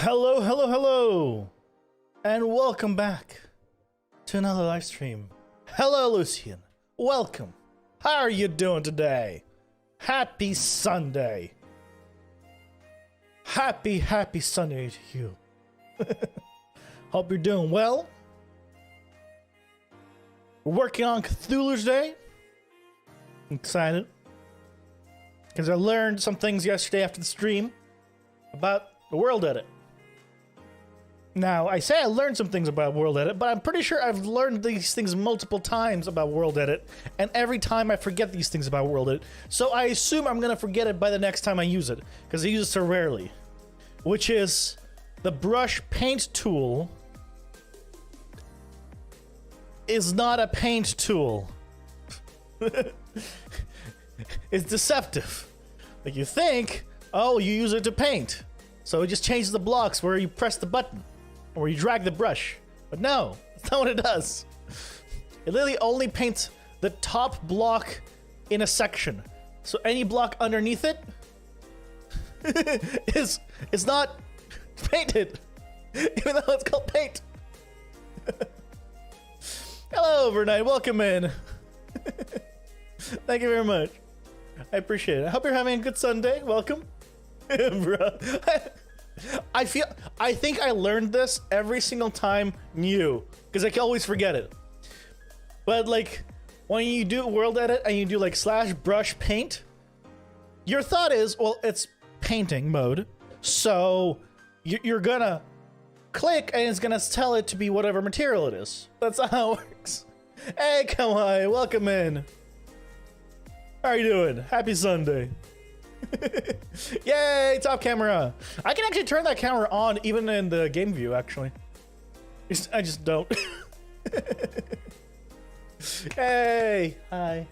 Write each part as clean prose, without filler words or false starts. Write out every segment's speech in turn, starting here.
Hello, hello, hello, and welcome back to another live stream. Hello, Lucian. Welcome. How are you doing today? Happy Sunday. Happy Sunday to you. Hope you're doing well. We're working on Cthulhu today. I'm excited because I learned some things yesterday after the stream about the world edit. Now, I say I learned some things about World Edit, but I'm pretty sure I've learned these things multiple times about World Edit, and every time I forget these things about World Edit, so I assume I'm gonna forget it by the next time I use it, because I use it so rarely. Which is, the brush paint tool is not a paint tool. It's deceptive. Like, you think, oh, you use it to paint, so it just changes the blocks where you press the button. Or you drag the brush. But no, that's not what it does. It literally only paints the top block in a section. So any block underneath it is not painted. Even though it's called paint. Hello, Overnight. Welcome in. Thank you very much. I appreciate it. I hope you're having a good Sunday. Welcome. Bro. I think I learned this every single time new, because I can always forget it. But like, when you do world edit and you do like /brush paint, your thought is, well, it's painting mode, so you're gonna click and it's gonna tell it to be whatever material it is. That's not how it works. Hey, Kawhi, welcome in. How are you doing? Happy Sunday. Yay, top camera. I can actually turn that camera on even in the game view, actually. I just don't. Hey, hi.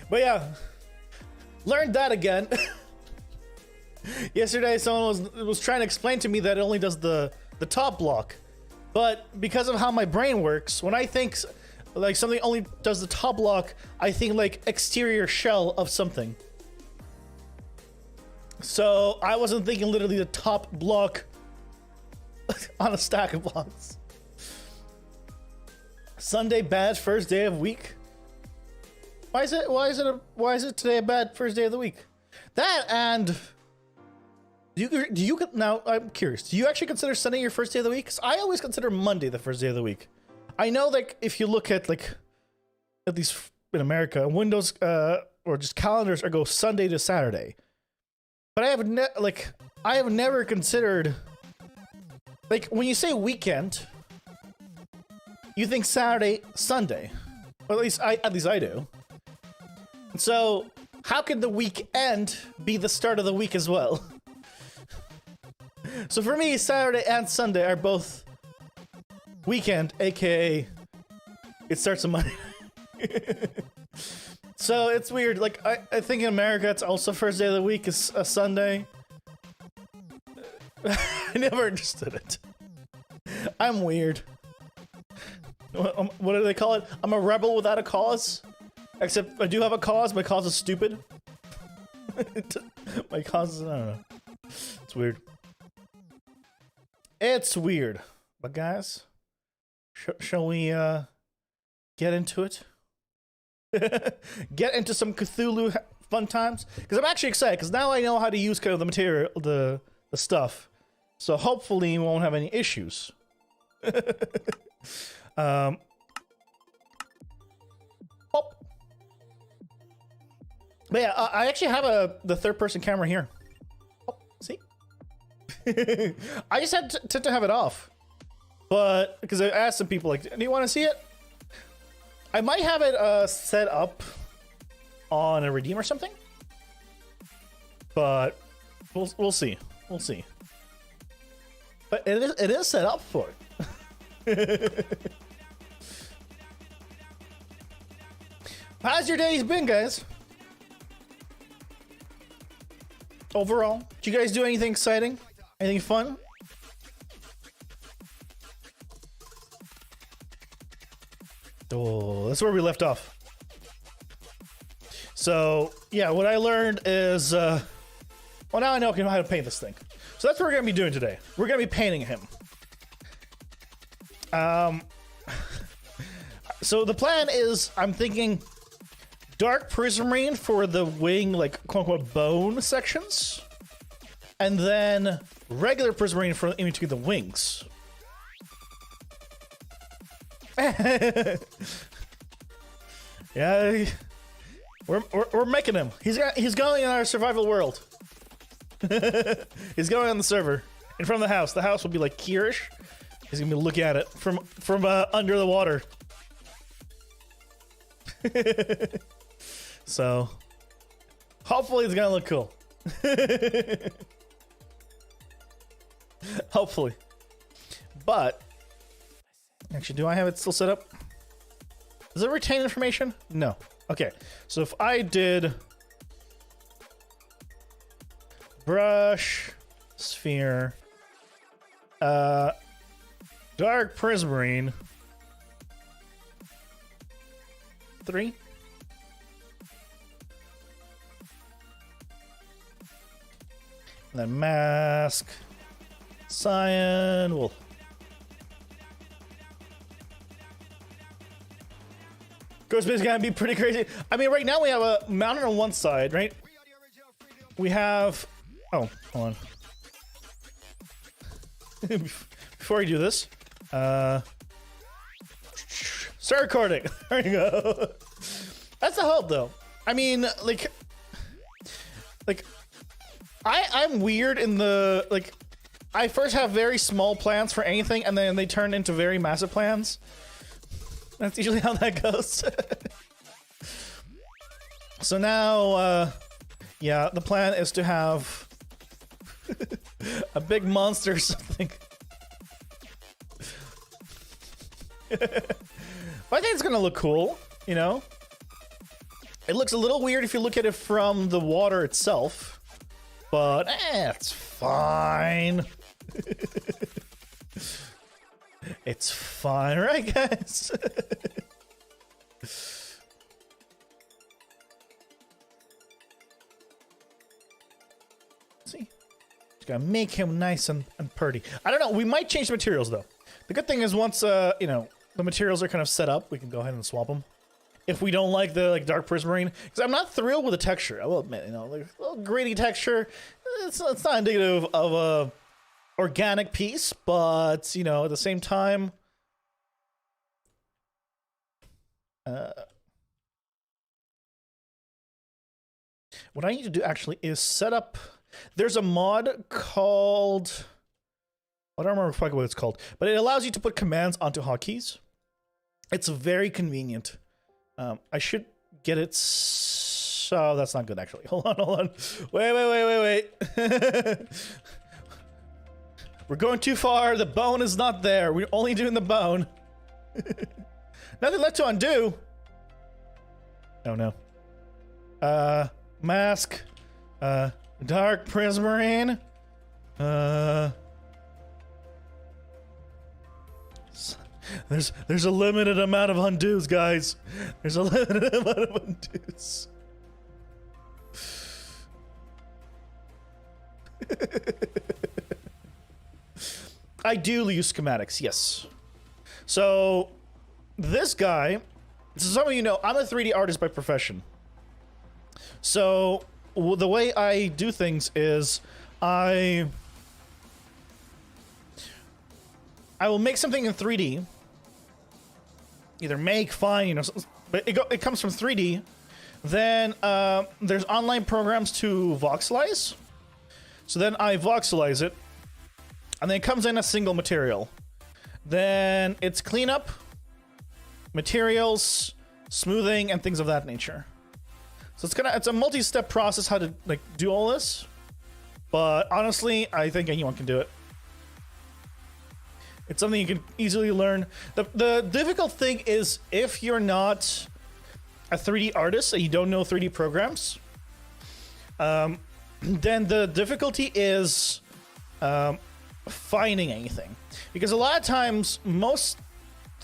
But yeah, learned that again. Yesterday someone was trying to explain to me that it only does the top block, but because of how my brain works, when I think like something only does the top block, I think like exterior shell of something. So I wasn't thinking literally the top block on a stack of blocks. Sunday bad first day of week. Why is it today a bad first day of the week? That, and do you now I'm curious, do you actually consider Sunday your first day of the week? 'Cause I always consider Monday the first day of the week. I know, like, if you look at, like, at least in America, Windows, or just calendars, or go Sunday to Saturday. But I have never considered, like, when you say weekend, you think Saturday, Sunday. Or at least I do. So, how could the weekend be the start of the week as well? So for me, Saturday and Sunday are both weekend, aka it starts on Monday. So it's weird. Like, I think in America it's also first day of the week is a Sunday. I never understood it. I'm weird. What do they call it? I'm a rebel without a cause. Except I do have a cause. My cause is stupid. My cause is, I don't know. It's weird. It's weird. But guys, shall we get into it? Get into some Cthulhu fun times? Because I'm actually excited, because now I know how to use kind of the material, the stuff. So hopefully we won't have any issues. Oh. But yeah, I actually have the third person camera here. Oh, see? I just had to have it off. But, because I asked some people, like, do you want to see it? I might have it set up on a Redeem or something. But, we'll see. We'll see. But it is set up for it. How's your days been, guys? Overall, did you guys do anything exciting? Anything fun? Oh, that's where we left off. So yeah, what I learned is, well, now I know how to paint this thing. So that's what we're gonna be doing today. We're gonna be painting him. So the plan is, I'm thinking dark prismarine for the wing, like quote unquote bone sections, and then regular prismarine for in between the wings. Yeah, we're making him. He's going in our survival world. He's going on the server in front of the house. The house will be like Kierish. He's gonna be looking at it from under the water. So hopefully it's gonna look cool. Hopefully. But actually, do I have it still set up? Does it retain information? No. Okay. So if I did brush, sphere, dark prismarine, 3. And then mask, cyan, wool. Ghostbase is gonna be pretty crazy. I mean, right now we have a mountain on one side, right? We have... Oh, hold on. Before I do this, start recording. There you go. That's the hope, though. I mean, like I'm weird in the, like, I first have very small plans for anything, and then they turn into very massive plans. That's usually how that goes. So now, yeah, the plan is to have a big monster or something. But I think it's gonna look cool, you know? It looks a little weird if you look at it from the water itself, but it's fine. It's fine, right, guys? See, just gotta make him nice and pretty. I don't know. We might change the materials though. The good thing is once you know, the materials are kind of set up, we can go ahead and swap them. If we don't like the dark prismarine, because I'm not thrilled with the texture. I will admit, you know, like a little gritty texture. It's not indicative of a organic piece, but you know, at the same time, what I need to do actually is set up. There's a mod called, I don't remember what it's called, but it allows you to put commands onto hotkeys. It's very convenient. I should get it. So that's not good, actually. Hold on. Wait. We're going too far. The bone is not there. We're only doing the bone. Nothing left to undo. Oh no. Mask. Dark prismarine. There's a limited amount of undos, guys. There's a limited amount of undos. I do use schematics, yes. So this guy, so some of you know, I'm a 3D artist by profession. So the way I do things is I will make something in 3D. Either make, find, you know, but it comes from 3D. Then there's online programs to voxelize. So then I voxelize it, and then it comes in a single material. Then it's cleanup, materials, smoothing, and things of that nature. So it's a multi-step process how to like do all this. But honestly, I think anyone can do it. It's something you can easily learn. The difficult thing is if you're not a 3D artist and you don't know 3D programs, then the difficulty is finding anything. Because a lot of times, most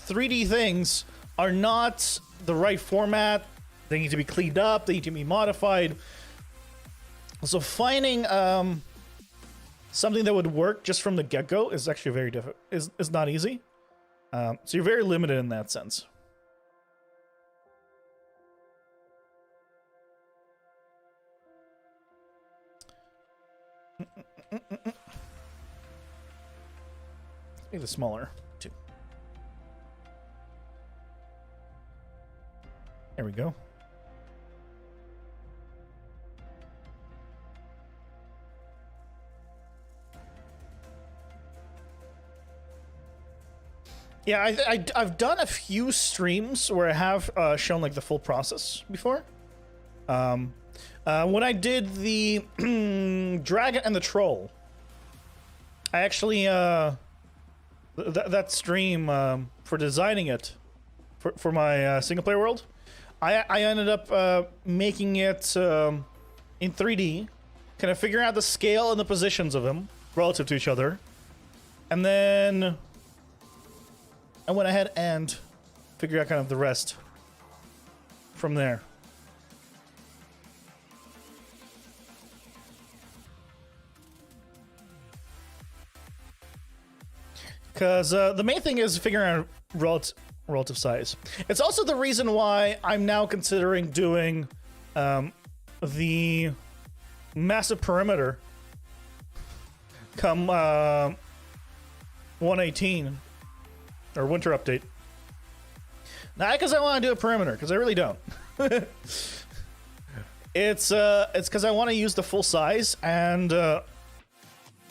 3D things are not the right format, They need to be cleaned up. They need to be modified. So finding something that would work just from the get-go is actually very difficult. Is not easy. So you're very limited in that sense. Maybe the smaller too. There we go. Yeah, I've done a few streams where I have shown like the full process before. When I did the Dragon and the Troll, I actually that stream for designing it for my single player world, I ended up making it in 3D, kind of figuring out the scale and the positions of them relative to each other, and then I went ahead and figured out kind of the rest from there. Because the main thing is figuring out relative size. It's also the reason why I'm now considering doing the massive perimeter come 118 or winter update. Not because I want to do a perimeter, because I really don't. It's because I want to use the full size, and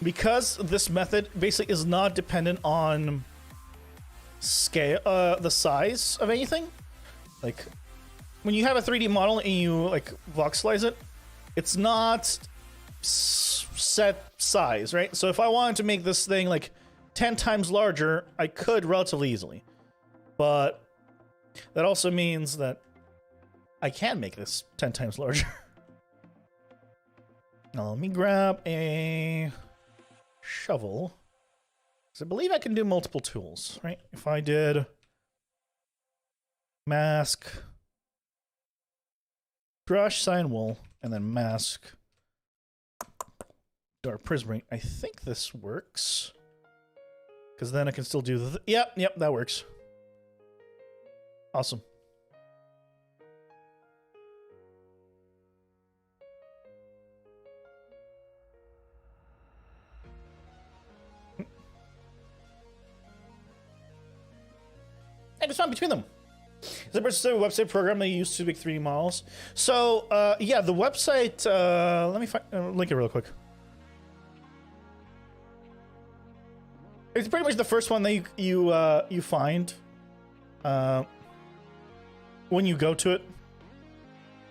because this method basically is not dependent on scale, the size of anything. Like when you have a 3D model and you like voxelize it, it's not set size, right? So if I wanted to make this thing like 10 times larger, I could relatively easily. But that also means that I can make this 10 times larger. Now let me grab a shovel. So I believe I can do multiple tools, right? If I did mask, brush, cyan wool, and then mask, dark prismarine, I think this works. Because then I can still do the... Yep, that works. Awesome. I just found between them. Is it a website program they use to make 3D models? So, yeah, the website... let me link it real quick. It's pretty much the first one that you find when you go to it.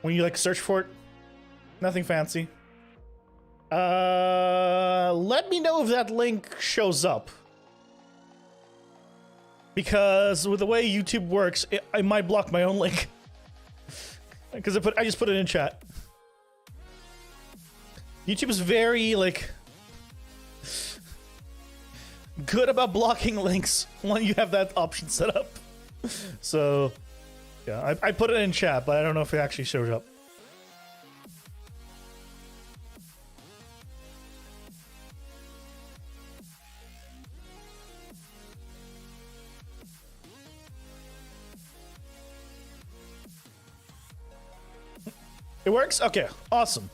When you like search for it. Nothing fancy. Let me know if that link shows up. Because with the way YouTube works, I might block my own link. Because I just put it in chat. YouTube is very like good about blocking links when you have that option set up. So, yeah, I put it in chat, but I don't know if it actually shows up. It works? Okay, awesome.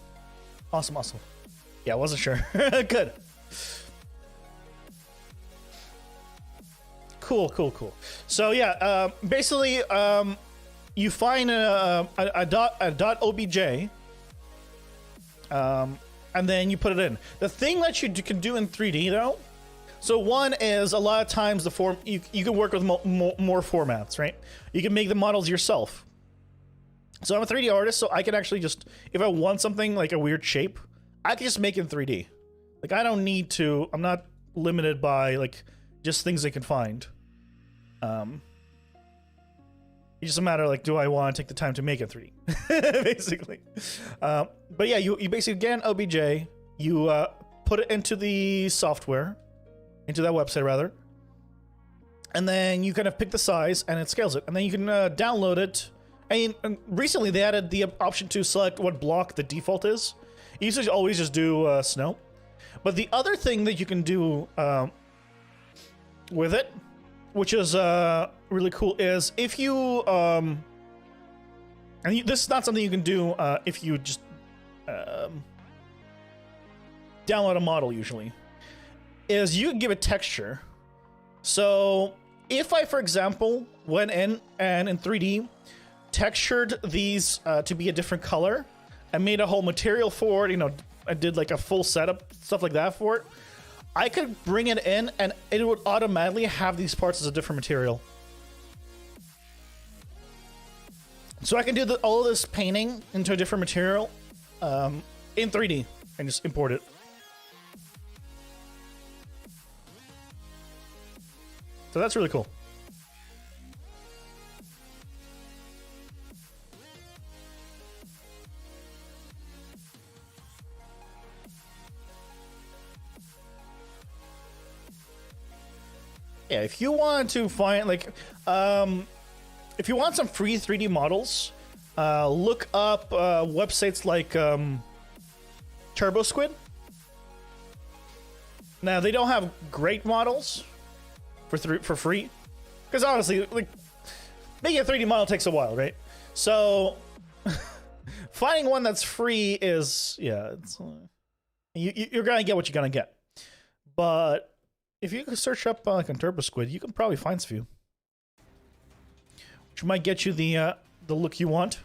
Awesome. Yeah, I wasn't sure. Good. Cool. So yeah, basically, you find a .obj, and then you put it in. The thing that you can do in 3D though, so one is a lot of times the form you can work with more formats, right? You can make the models yourself. So I'm a 3D artist, so I can actually just, if I want something like a weird shape, I can just make it in 3D. Like I don't need to. I'm not limited by like just things I can find. It's just a matter of like, do I want to take the time to make it 3D? Basically. But yeah, you basically get an OBJ, you put it into the software, into that website rather, and then you kind of pick the size and it scales it. And then you can download it And recently they added the option to select what block the default is. You used to always just do snow. But the other thing that you can do with it, which is really cool, is if you this is not something you can do if you just download a model usually, is you can give it texture. So if I, for example, went in and in 3D textured these to be a different color and made a whole material for it, you know, I did like a full setup, stuff like that for it, I could bring it in and it would automatically have these parts as a different material. So I can do all of this painting into a different material in 3D and just import it. So that's really cool. Yeah, if you want to find like if you want some free 3D models, look up websites like TurboSquid. Now they don't have great models for free, because honestly, like making a 3D model takes a while, right? So finding one that's free is, yeah, it's, you're gonna get what you're gonna get. But if you can search up like on TurboSquid, you can probably find a few, which might get you the look you want.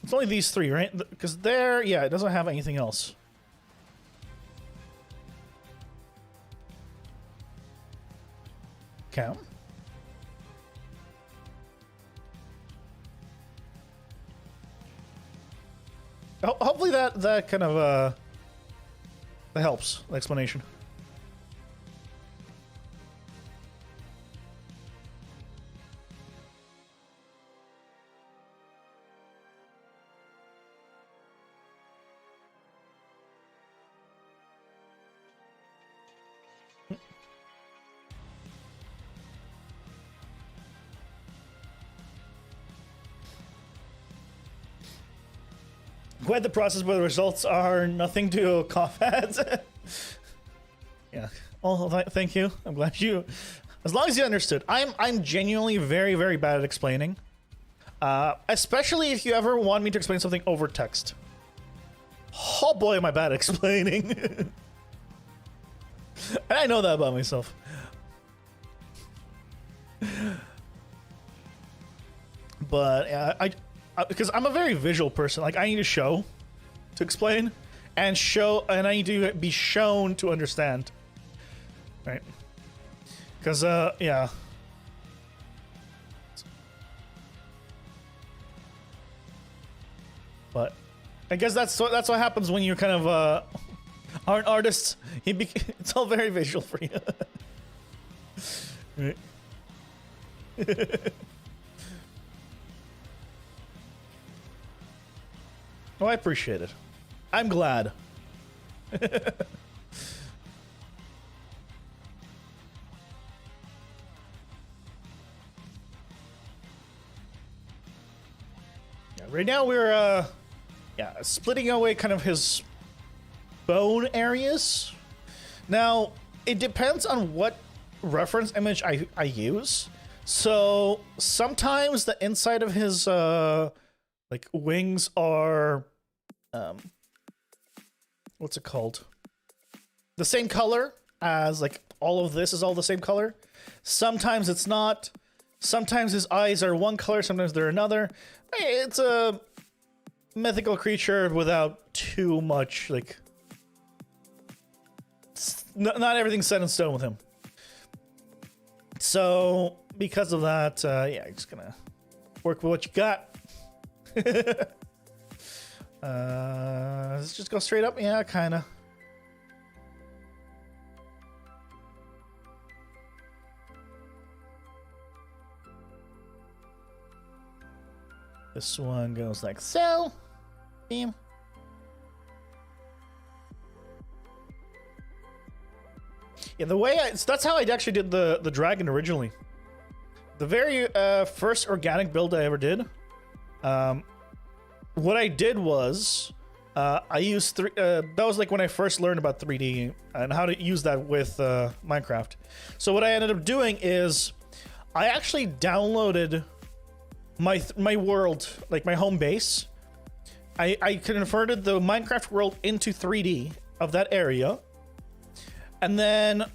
It's only these three, right? Because there, yeah, it doesn't have anything else. Count. Hopefully that kind of that helps the explanation. Quite the process, but the results are nothing to cough at. Yeah. Oh, thank you. I'm glad you. As long as you understood, I'm genuinely very, very bad at explaining. Especially if you ever want me to explain something over text. Oh boy, am I bad at explaining. And I know that about myself. But because I'm a very visual person, like I need to show to explain, and I need to be shown to understand, right? Because yeah. But I guess that's what happens when you're kind of are an artist. It's all very visual for you, right? Oh, I appreciate it. I'm glad. Yeah, right now we're splitting away kind of his bone areas. Now, it depends on what reference image I use. So sometimes the inside of his like wings are what's it called? The same color as like all of this is all the same color. Sometimes it's not. Sometimes his eyes are one color, sometimes they're another. It's a mythical creature without too much, like not everything's set in stone with him. So because of that, yeah, I'm just gonna work with what you got. Let's just go straight up. Yeah, kind of. This one goes like so. Bam. Yeah, the way that's how I actually did the dragon originally. the very first organic build I ever did, what I did was I used that was like when I first learned about 3D and how to use that with Minecraft. So what I ended up doing is I actually downloaded my world, like my home base. I converted the Minecraft world into 3D of that area, and then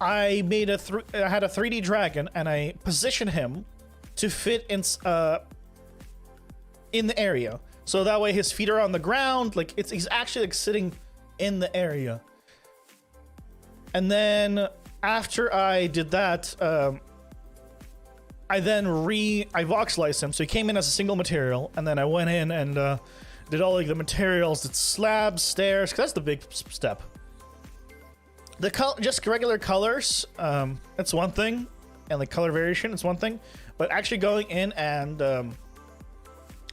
I made I had a 3D dragon, and I positioned him to fit in the area. So that way his feet are on the ground, like he's actually like sitting in the area. And then after I did that, I then I voxelized him, so he came in as a single material, and then I went in and did all like the materials, did slabs, stairs, because that's the big step. Just regular colors, that's one thing, and the color variation is one thing, but actually going in and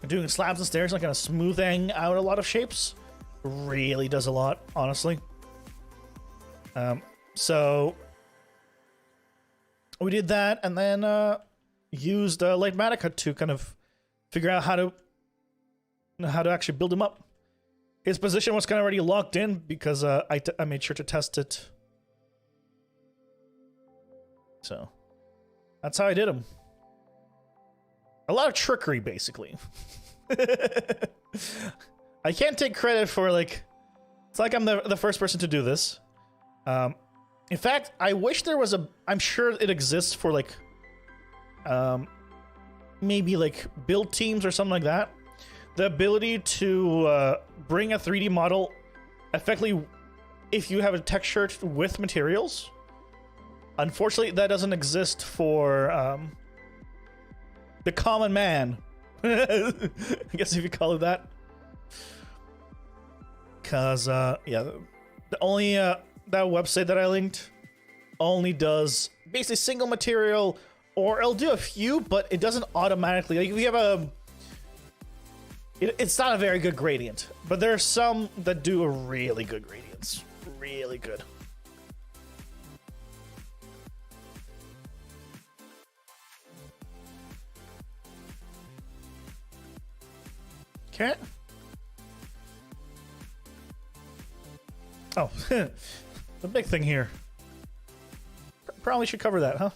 doing slabs and stairs, like kind of smoothing out a lot of shapes, really does a lot, honestly. So we did that, and then used Lightmatica to kind of figure out how to actually build him up. His position was kind of already locked in because I made sure to test it. So that's how I did him. A lot of trickery, basically. I can't take credit for, like, it's like I'm the first person to do this. In fact, I wish there was I'm sure it exists for, like, maybe like build teams or something like that. The ability to bring a 3D model effectively if you have a texture with materials. Unfortunately, that doesn't exist for the common man. I guess if you call it that. Because, yeah, the only, that website that I linked only does basically single material, or it'll do a few, but it doesn't automatically, like if you have it's not a very good gradient, but there are some that do a really good gradients. Really good. Okay. Oh, the big thing here. Probably should cover that, huh?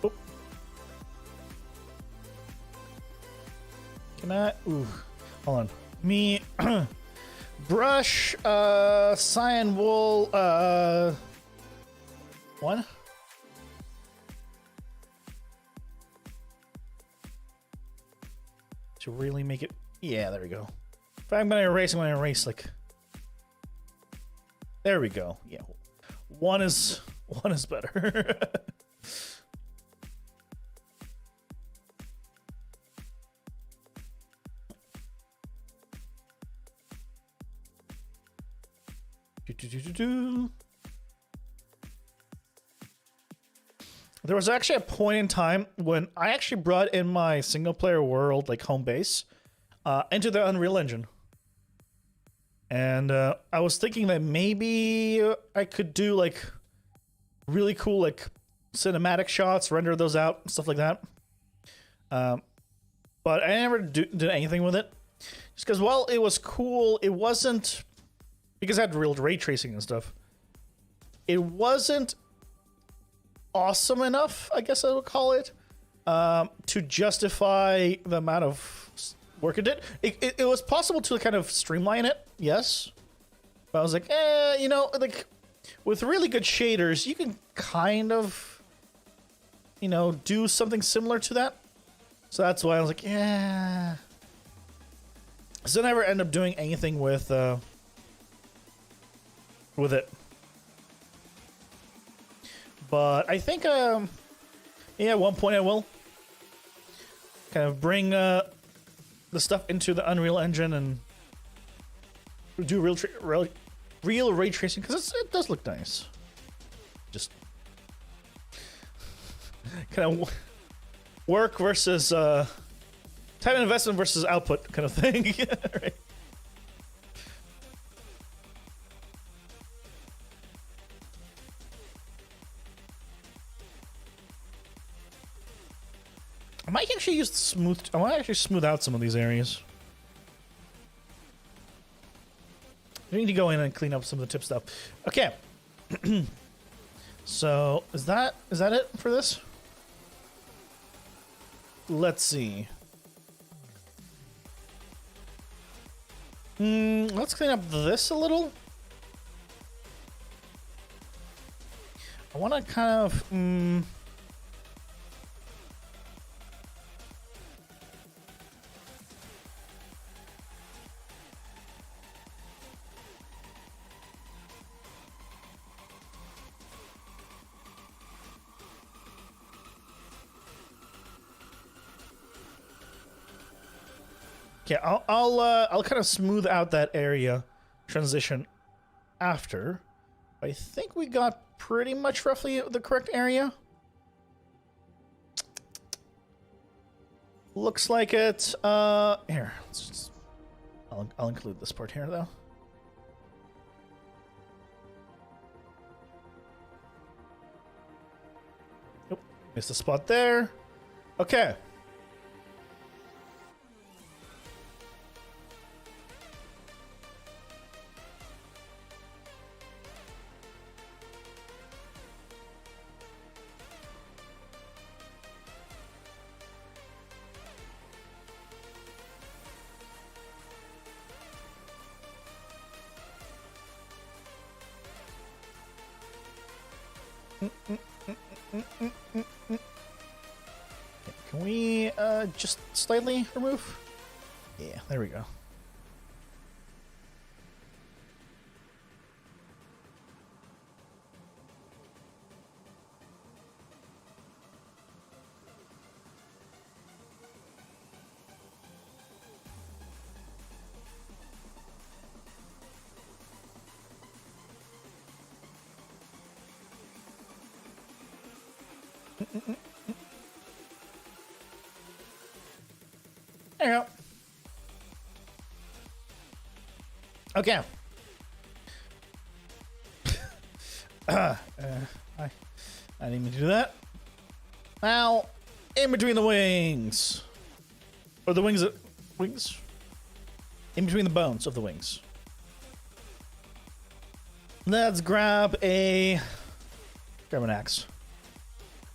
Oh. Can I? Ooh, hold on. Me. Brush, cyan wool, one. To really make it, yeah, there we go. If I'm gonna erase, I'm gonna erase like, there we go. Yeah, one is better. There was actually a point in time when I actually brought in my single player world, like home base, into the Unreal Engine. And I was thinking that maybe I could do like really cool like cinematic shots, render those out, stuff like that. But I never did anything with it. Just because while it was cool, it wasn't, because I had real ray tracing and stuff, it wasn't awesome enough, I guess I would call it, to justify the amount of work it did. It was possible to kind of streamline it, yes. But I was like, you know, like, with really good shaders, you can kind of, you know, do something similar to that. So that's why I was like, yeah. So I never end up doing anything with it. But I think, yeah, at one point I will kind of bring the stuff into the Unreal Engine and do real ray tracing because it does look nice. Just kind of work versus time investment versus output kind of thing. Right. I might actually use the smooth. I want to actually smooth out some of these areas. We need to go in and clean up some of the tip stuff. Okay. So is that it for this? Let's see. Let's clean up this a little. I want to kind of okay, I'll kind of smooth out that area transition after. I think we got pretty much roughly the correct area. Looks like it. Here, I'll include this part here though. Nope, missed a spot there. Okay. Can we just slightly remove? Yeah, there we go. There you go. Okay. I didn't mean to do that. Now, in between the wings. Or the wings. Wings? In between the bones of the wings. Let's grab an axe.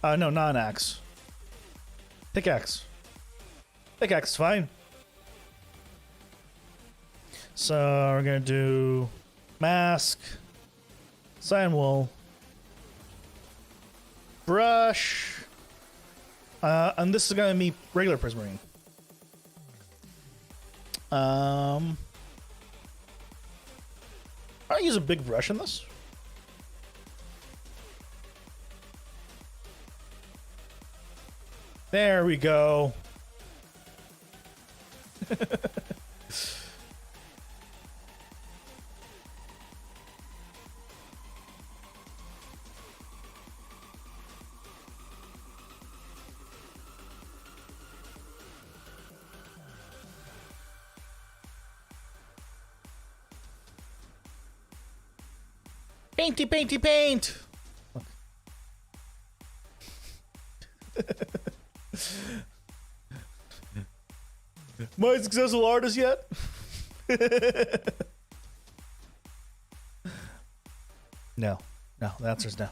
No, not an axe. Pickaxe. Pickaxe is fine. So we're gonna do mask, cyan wool, brush, and this is gonna be regular prismarine. I'll use a big brush in this. There we go. Painty, painty, paint! Am I a successful artist yet? No. No, the answer is no.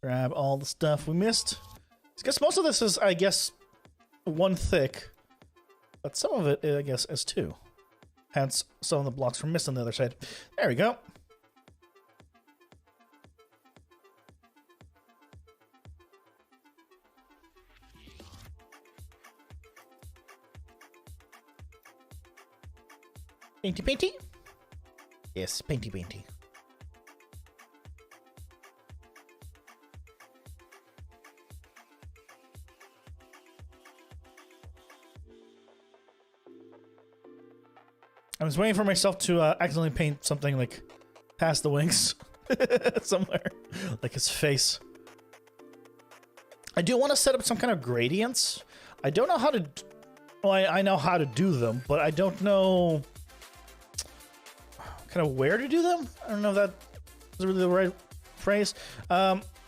Grab all the stuff we missed. I guess most of this is, I guess, one thick, but some of it, I guess, is two. Hence, some of the blocks were missed on the other side. There we go. Painty painty? Yes, painty painty. I was waiting for myself to accidentally paint something like past the wings somewhere, like his face. I do want to set up some kind of gradients. I don't know how to. Well, I know how to do them, but I don't know kind of where to do them. I don't know if that is really the right phrase.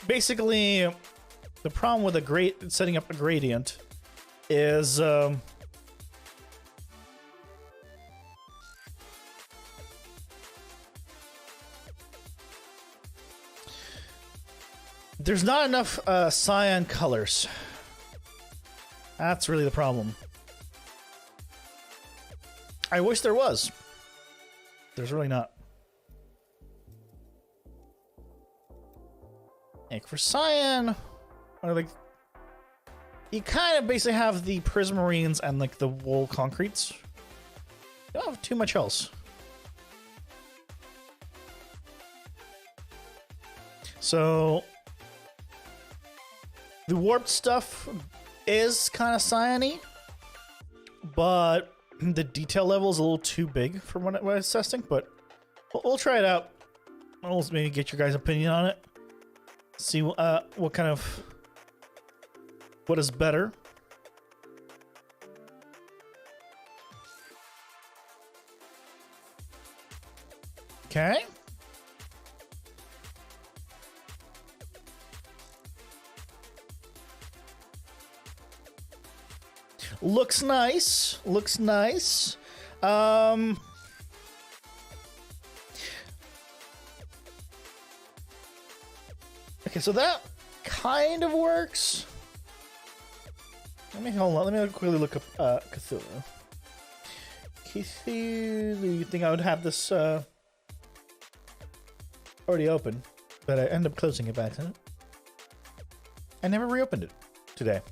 Basically, the problem with setting up a gradient is. There's not enough cyan colors. That's really the problem. I wish there was. There's really not. Like for cyan, or like you kind of basically have the prismarines and like the wool concretes. You don't have too much else. So the warped stuff is kind of cyan-y, but the detail level is a little too big for what I was testing, but we'll try it out. We'll maybe get your guys' opinion on it. See what kind of... what is better. Okay. Looks nice. Looks nice. Okay, so that kind of works. Hold on. Let me quickly look up Cthulhu. Cthulhu. You think I would have this already open, but I end up closing it back, huh? I never reopened it today.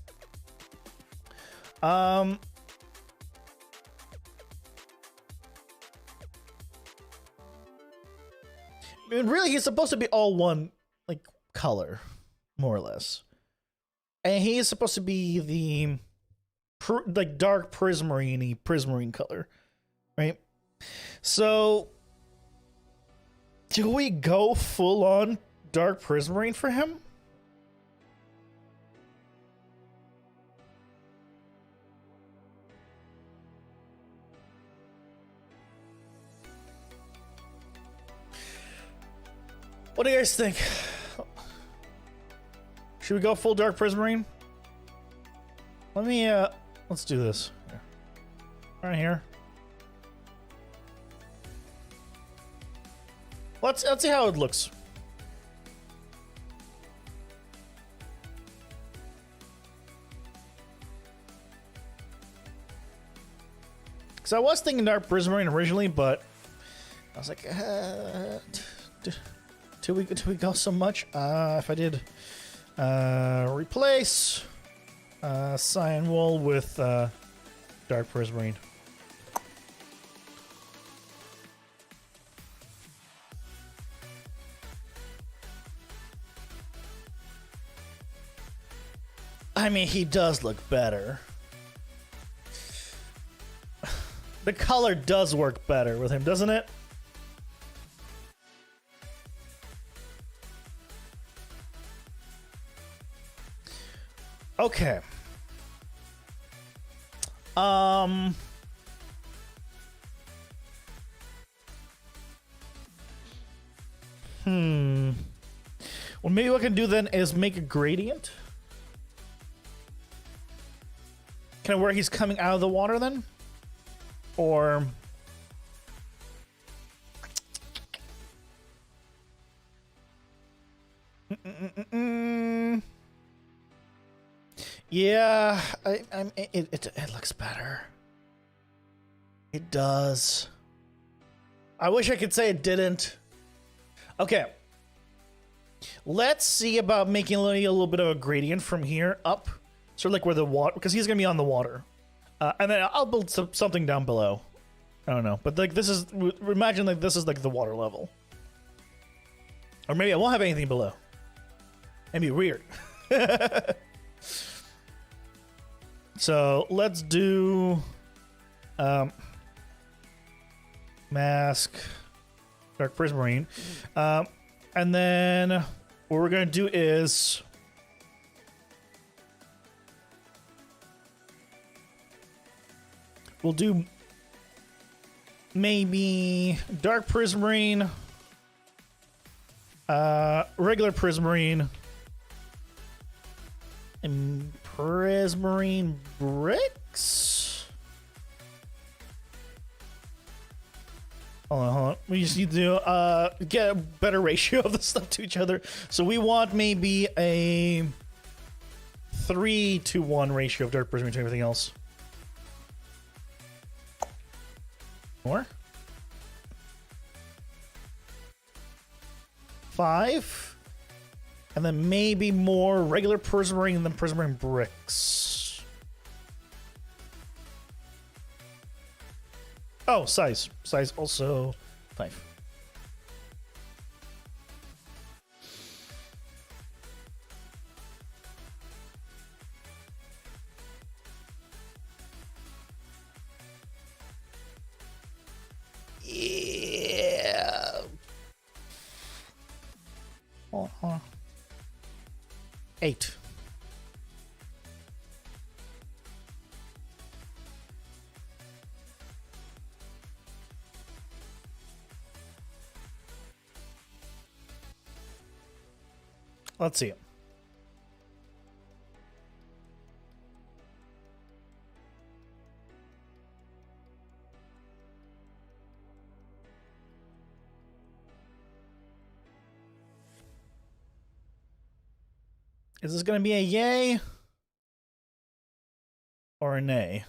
And really, he's supposed to be all one, like, color, more or less. And he is supposed to be the, like, dark prismarine color, right? So, do we go full-on dark prismarine for him? What do you guys think? Should we go full dark prismarine? Let me let's do this. Here. Right here. Let's see how it looks. Cause I was thinking dark prismarine originally, but I was like, do we go so much? If I did replace cyan wool with dark prismarine. I mean, he does look better. The color does work better with him, doesn't it? Okay. Well, maybe what I can do then is make a gradient. Kind of where he's coming out of the water then? Or... Yeah, it looks better. It does. I wish I could say it didn't. Okay. Let's see about making a little bit of a gradient from here up. Sort of like where the water, because he's going to be on the water. And then I'll build something down below. I don't know. But like this is, imagine like this is like the water level. Or maybe I won't have anything below. That'd be weird. So let's do mask, dark prismarine. And then what we're gonna do is we'll do maybe dark prismarine, regular prismarine, and prismarine bricks. Hold on. We just need to get a better ratio of the stuff to each other. So we want maybe a 3-to-1 ratio of dark prismarine to everything else. More? 5. And then maybe more regular prismarine than prismarine bricks. Oh, size. Size also 5. Yeah. Hold on. 8. Let's see it. Is this going to be a yay or a nay?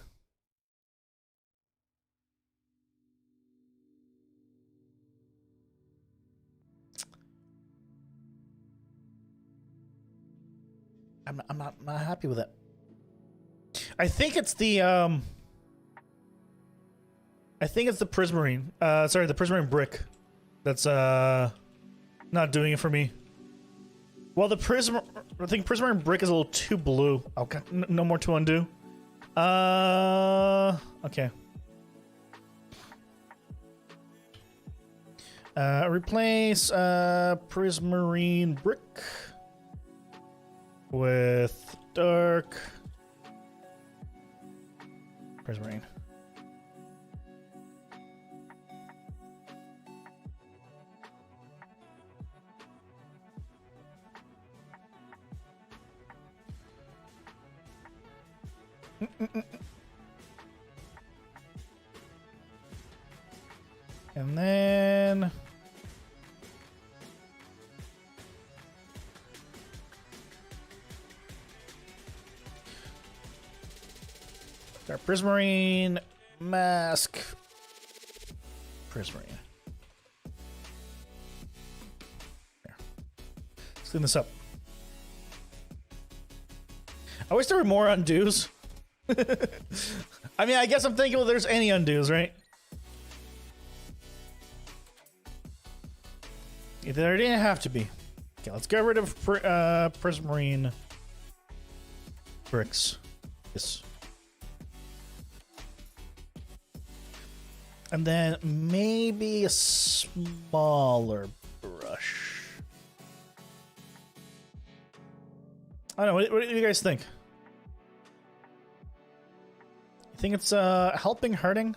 I'm not happy with it. I think it's the prismarine. Sorry, the prismarine brick that's not doing it for me. Well, I think prismarine brick is a little too blue. Okay, no more to undo. Okay. Replace prismarine brick with dark prismarine. And then dark prismarine, mask, prismarine. There. Let's clean this up. I wish there were more undos. I mean, I guess I'm thinking, well, there's any undos, right? There didn't have to be. Okay, let's get rid of prismarine bricks. Yes. And then maybe a smaller brush. I don't know. What do you guys think? You think it's helping, hurting?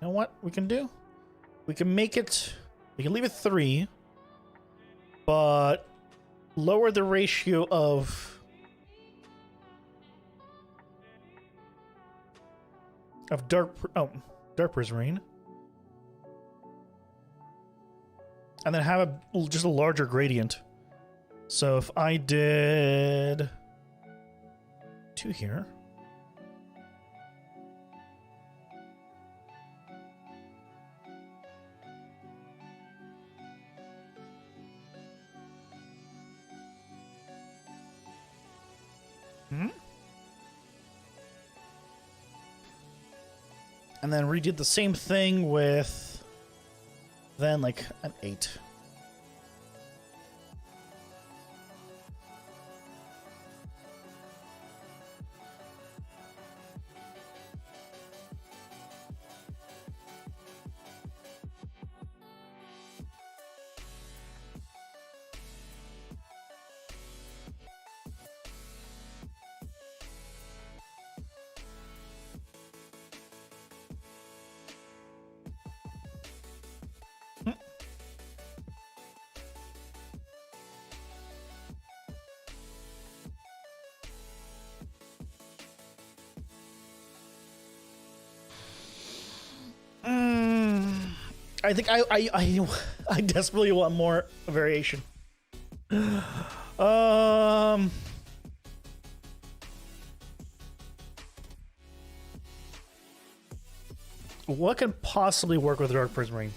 You know what we can do? We can make it... We can leave it 3. But lower the ratio of dark prismarine. And then have just a larger gradient. So if I did 2 here. And then redid the same thing with then like an 8. I think I desperately want more variation. What can possibly work with Dark Prismarine?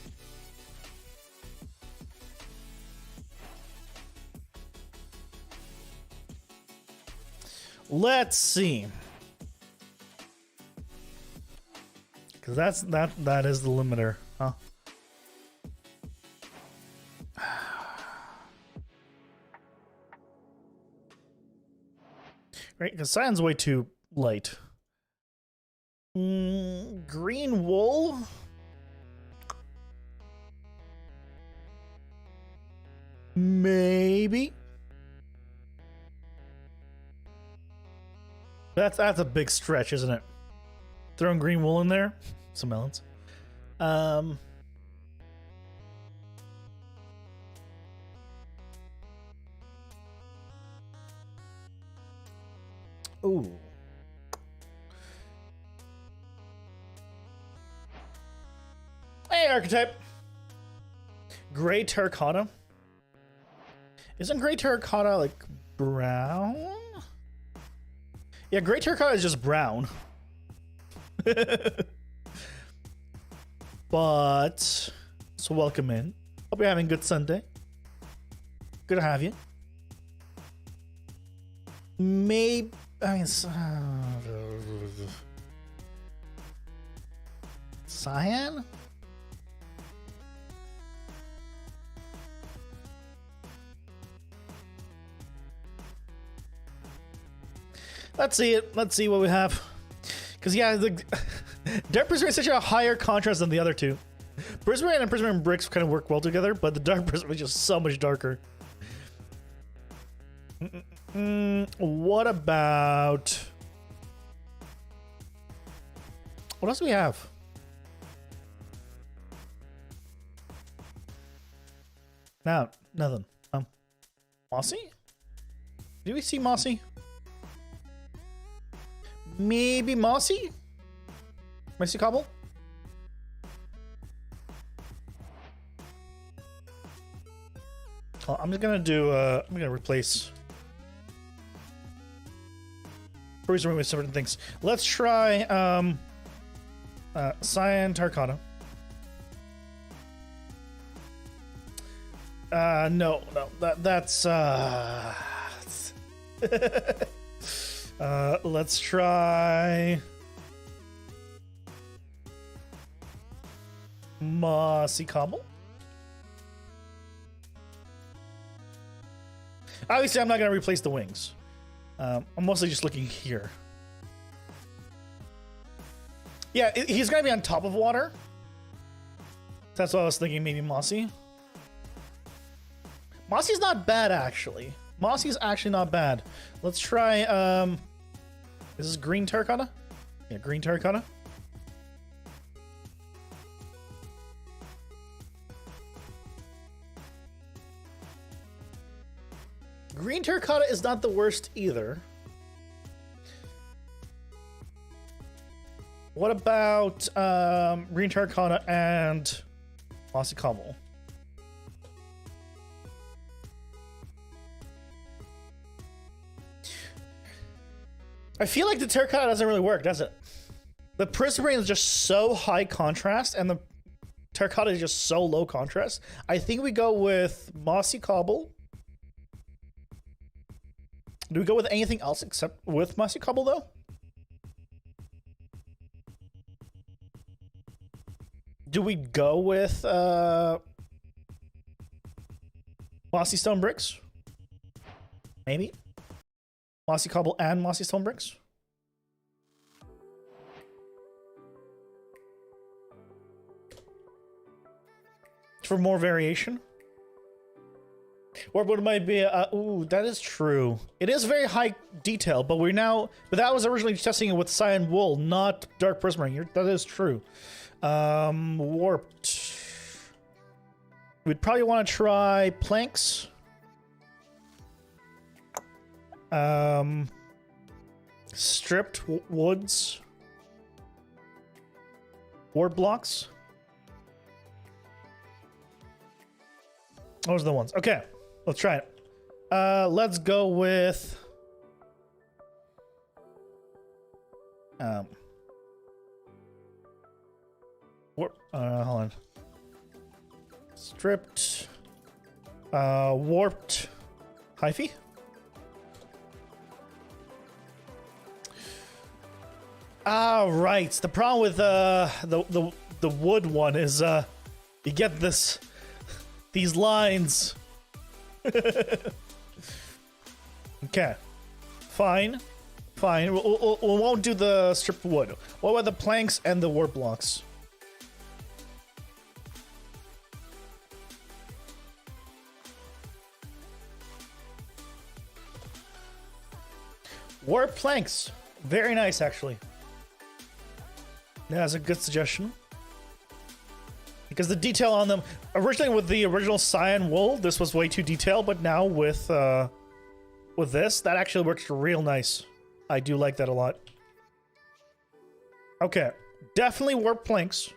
Let's see. Because that is the limiter, huh? Right, because Cyan's way too light. Green wool? Maybe. That's a big stretch, isn't it? Throwing green wool in there? Some melons. Ooh. Hey, archetype. Gray terracotta. Isn't gray terracotta like brown? Yeah, gray terracotta is just brown. But so welcome in. Hope you're having a good Sunday. Good to have you. Maybe cyan? Let's see it. Let's see what we have. Because, yeah, the Dark Prismarine is such a higher contrast than the other two. Prismarine and Prismarine Bricks kind of work well together, but the Dark Prismarine is just so much darker. What about... What else do we have? No, nothing. Mossy? Did we see Mossy? Maybe Mossy? Mossy Cobble? Oh, I'm just gonna do, I'm gonna replace Prismarine with certain things. Let's try, Cyan Terracotta. No, that's let's try Mossy Cobble. Obviously, I'm not gonna replace the wings. I'm mostly just looking here. Yeah, he's gonna be on top of water. That's what I was thinking, maybe Mossy. Mossy's not bad, actually. Mossy's actually not bad. Let's try, is this green terracotta? Yeah, green terracotta. Green terracotta is not the worst either. What about green terracotta and Mossy Cobble? I feel like the terracotta doesn't really work, does it? The Prismarine is just so high contrast and the terracotta is just so low contrast. I think we go with Mossy Cobble. Do we go with anything else except with Mossy Cobble, though? Do we go with mossy stone bricks? Maybe mossy cobble and mossy stone bricks. For more variation. Or what might be ooh, that is true. It is very high detail, but that was originally testing it with cyan wool, not dark prismarine. That is true. Warped. We'd probably want to try planks. Stripped woods. Ward blocks. Those are the ones. Okay, let's try it. Let's go with hold on. Stripped, warped, hyphy. Ah, right. The problem with the wood one is you get these lines. Okay, fine. We won't do the stripped wood. What about the planks and the warp blocks? Warp planks. Very nice, actually. Yeah, that's a good suggestion. Because the detail on them, originally with the original cyan wool, this was way too detailed, but now with this, that actually works real nice. I do like that a lot. Okay, definitely warp planks.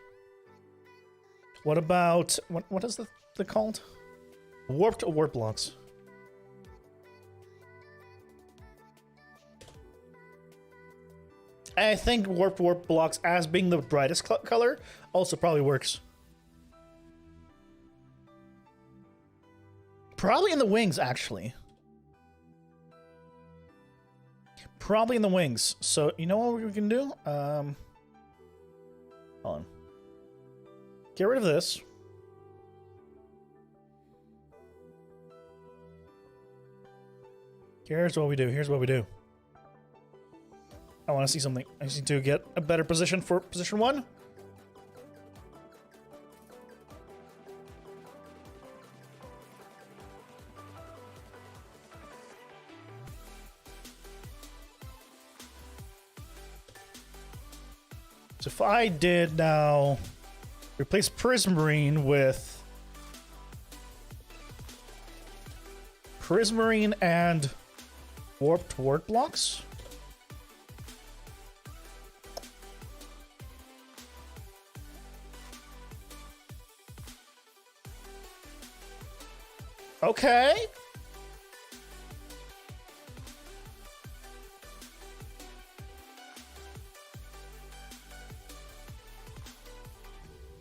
What about, what is the called? Warped warp blocks. I think warp blocks as being the brightest color also probably works. Probably in the wings, actually. Probably in the wings. So, you know what we can do? Hold on. Get rid of this. Here's what we do. I want to see something. I need to get a better position for position 1. So if I did now replace Prismarine with Prismarine and warped ward blocks. Okay.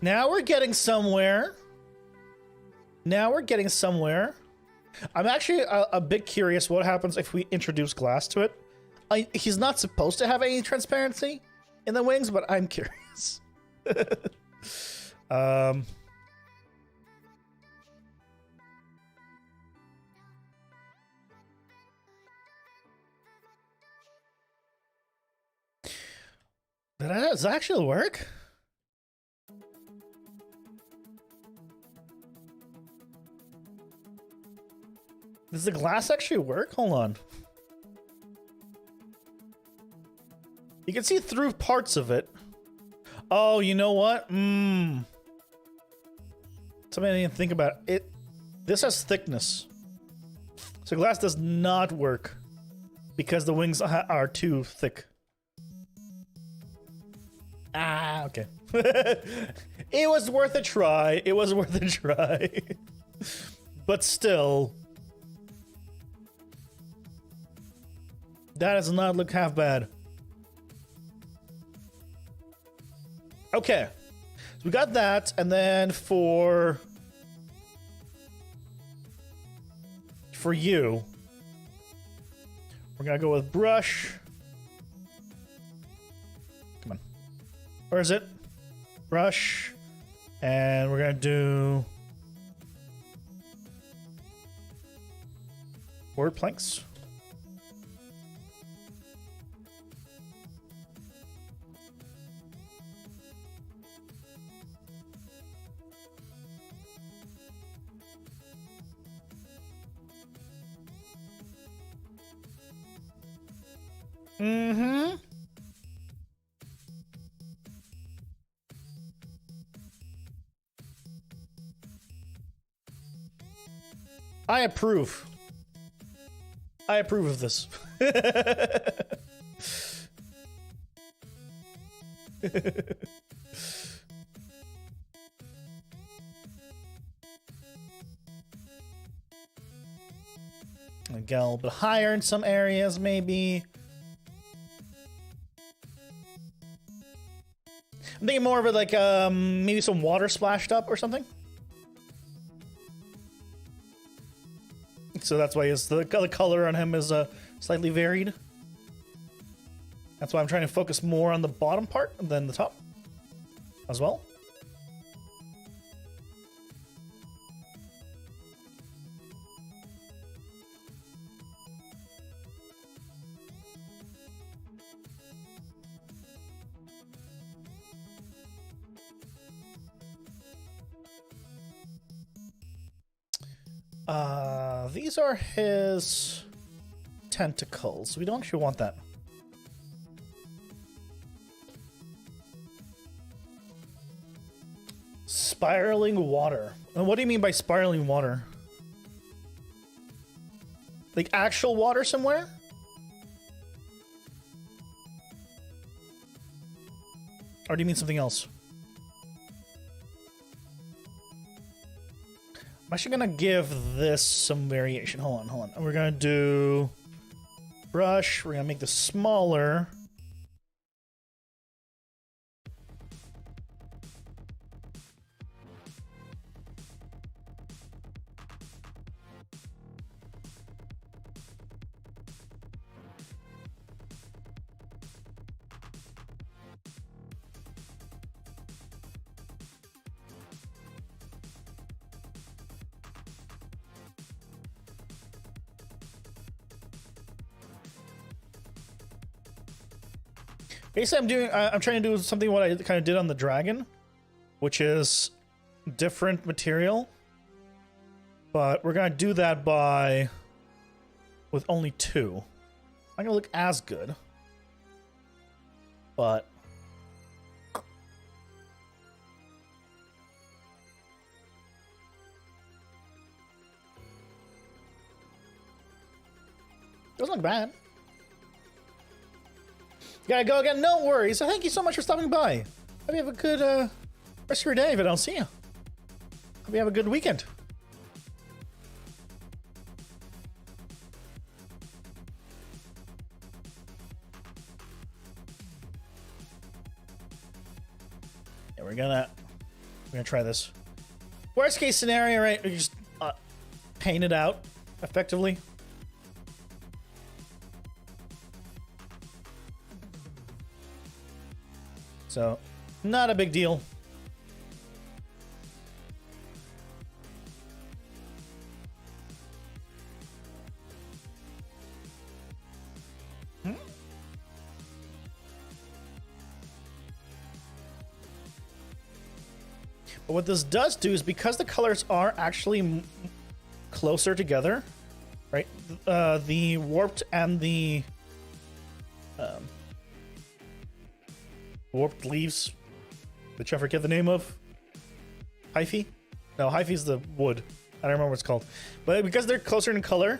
Now we're getting somewhere. I'm actually a bit curious what happens if we introduce glass to it. He's not supposed to have any transparency in the wings, but I'm curious. Does that actually work? Does the glass actually work? Hold on. You can see through parts of it. Oh, you know what? Something I didn't think about. This has thickness. So glass does not work because the wings are too thick. Ah, okay. It was worth a try. But still. That does not look half bad. Okay. So we got that, and then for you, we're gonna go with brush. Come on. Where is it? Brush. And we're gonna do word planks. Mm-hmm. I approve. I approve of this. Get a little bit higher in some areas, maybe. I'm thinking more of it like maybe some water splashed up or something. So that's why the color on him is slightly varied. That's why I'm trying to focus more on the bottom part than the top as well. These are his tentacles. We don't actually want that. Spiraling water. What do you mean by spiraling water? Like actual water somewhere? Or do you mean something else? I'm actually gonna give this some variation. Hold on. And we're gonna do brush. We're gonna make this smaller. Basically, I'm trying to do something what I kind of did on the dragon, which is different material, but we're gonna do that with only 2. Not gonna look as good, but it doesn't look bad. Gotta go again. No worries. Thank you so much for stopping by. Hope you have a good rest of your day if I don't see you. Hope you have a good weekend. Yeah, we're gonna try this. Worst case scenario, right? We just paint it out effectively. So, not a big deal. But what this does do is because the colors are actually closer together, right? The warped and the warped leaves, which I forget the name of. Hyphae? No, Hyphae's the wood. I don't remember what it's called. But because they're closer in color,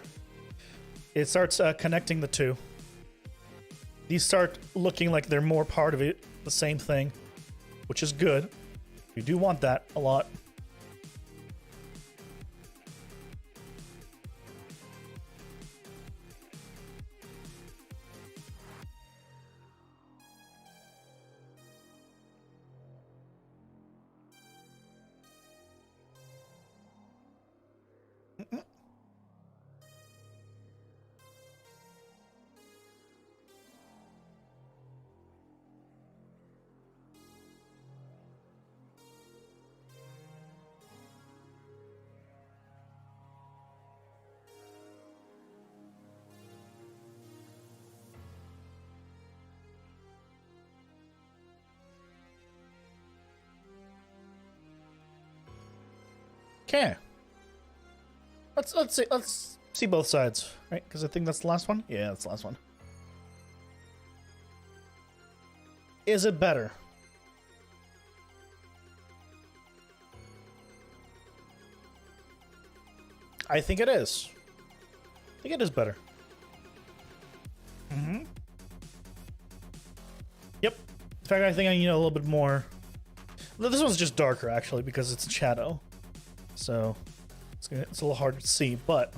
it starts connecting the two. These start looking like they're more part of it, the same thing, which is good. You do want that a lot. Okay. Let's see both sides, right? Because I think that's the last one. Yeah, that's the last one. Is it better? I think it is. I think it is better. Mm-hmm. Yep. In fact, I think I need a little bit more. This one's just darker, actually, because it's a shadow. So, it's a little hard to see, but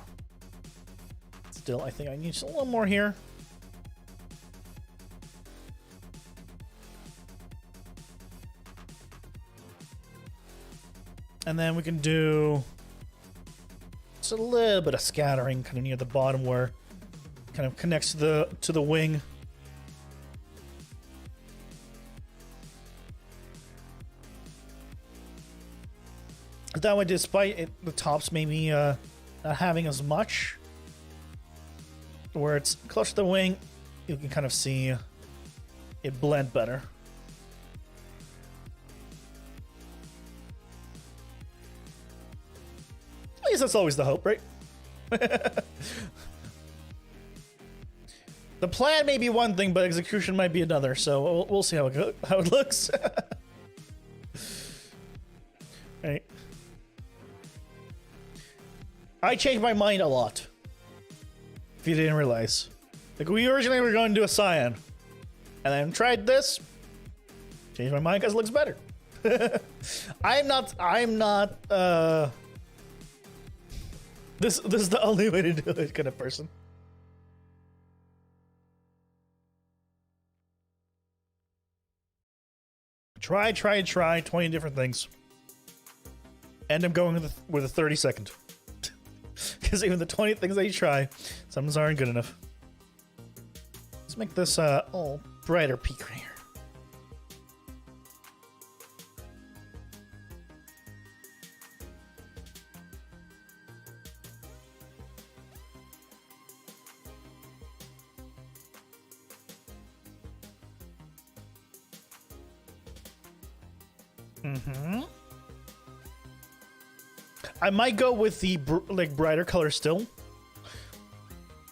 still, I think I need just a little more here. And then we can do just a little bit of scattering kind of near the bottom where it kind of connects to the wing. That way, despite the tops maybe not having as much, where it's close to the wing, you can kind of see it blend better. At least that's always the hope, right? The plan may be one thing, but execution might be another, so we'll see how it looks. Right. I changed my mind a lot. If you didn't realize. Like, we originally were going to do a cyan. And then tried this. Changed my mind because it looks better. I'm not, this is the only way to do it kind of person. Try 20 different things. End up going with a 30-second. Because even the 20 things that you try, some aren't good enough. Let's make this oh, brighter peak right here. Mm-hmm. I might go with the brighter color still.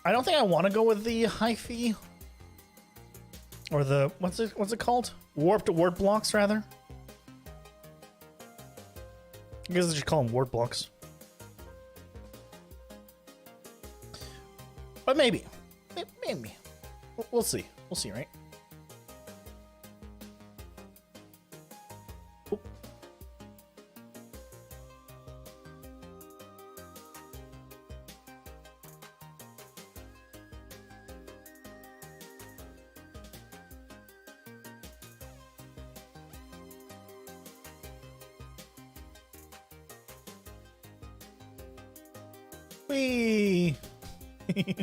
I don't think I want to go with the hyphy or the what's it called? Warped word blocks rather. I guess I should call them word blocks. But maybe. We'll see. We'll see, right? Whee! There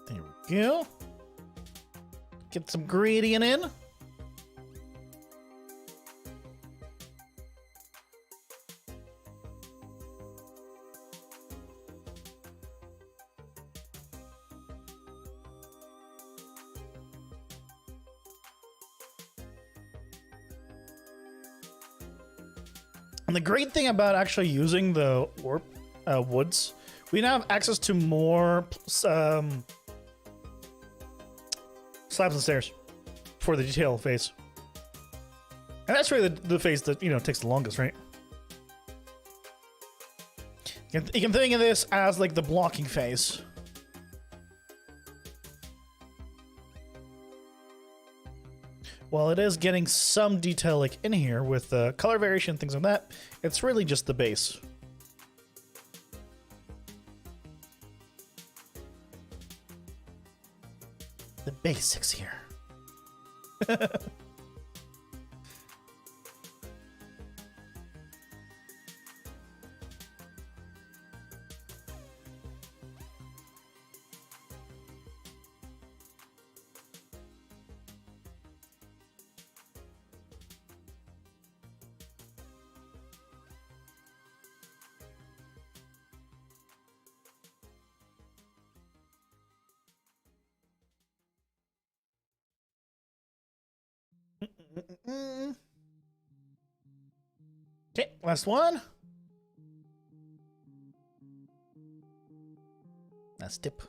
we go. Get some gradient in. And the great thing about actually using the warp woods, we now have access to more slabs and stairs for the detail phase. And that's really the phase that, takes the longest, right? You can think of this as like the blocking phase. While it is getting some detail like in here with color variation, things like that, it's really just the base. The basics here. Okay, last one. Last tip.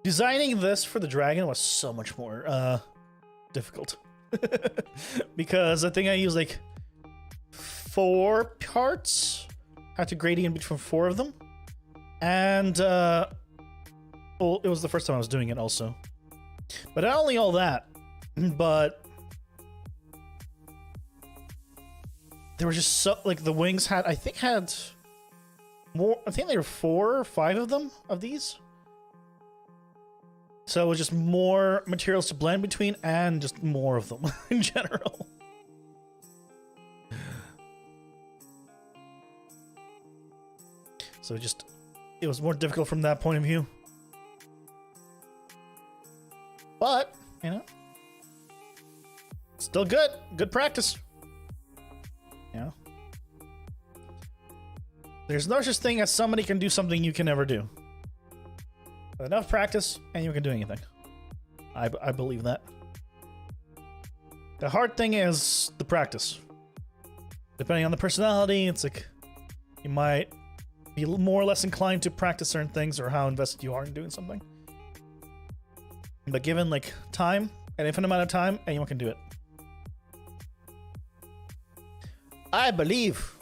Designing this for the dragon was so much more difficult. Because I think I used like 4 parts. Had to gradient between 4 of them. And well, it was the first time I was doing it also. But not only all that, but there were just so, like, the wings had, I think more, I think there were 4 or 5 of them, of these. So it was just more materials to blend between and just more of them in general. So it was more difficult from that point of view. But, you know, still good. Good practice. You know? There's no such thing as somebody can do something you can never do. With enough practice, and you can do anything. I believe that. The hard thing is the practice. Depending on the personality, it's like you might be more or less inclined to practice certain things or how invested you are in doing something. But given like time, an infinite amount of time, anyone can do it. I believe.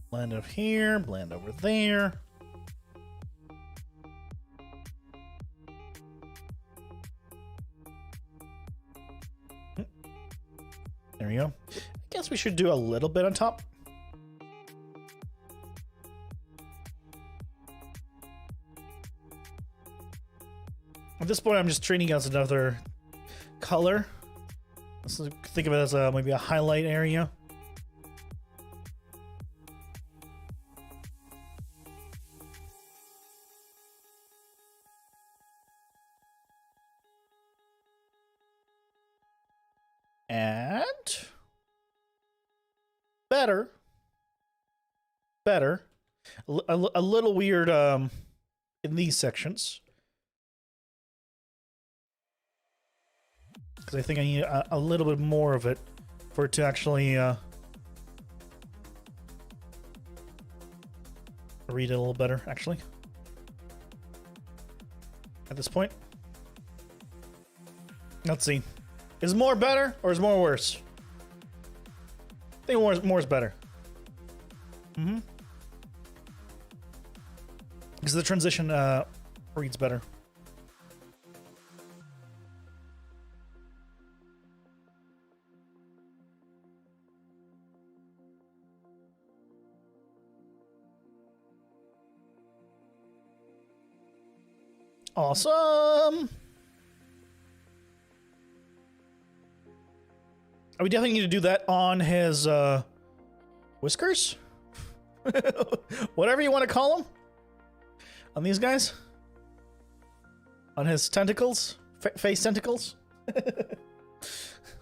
Blend up here, blend over there. There we go. I guess we should do a little bit on top. At this point, I'm just treating it as another color. Let's think of it as maybe a highlight area. And better, a little weird in these sections, because I think I need a little bit more of it for it to actually read it a little better, actually, at this point. Let's see. Is more better or is more worse? I think more is better. Because the transition reads better. Awesome. We definitely need to do that on his whiskers? Whatever you want to call them. On these guys? On his tentacles? Face tentacles? I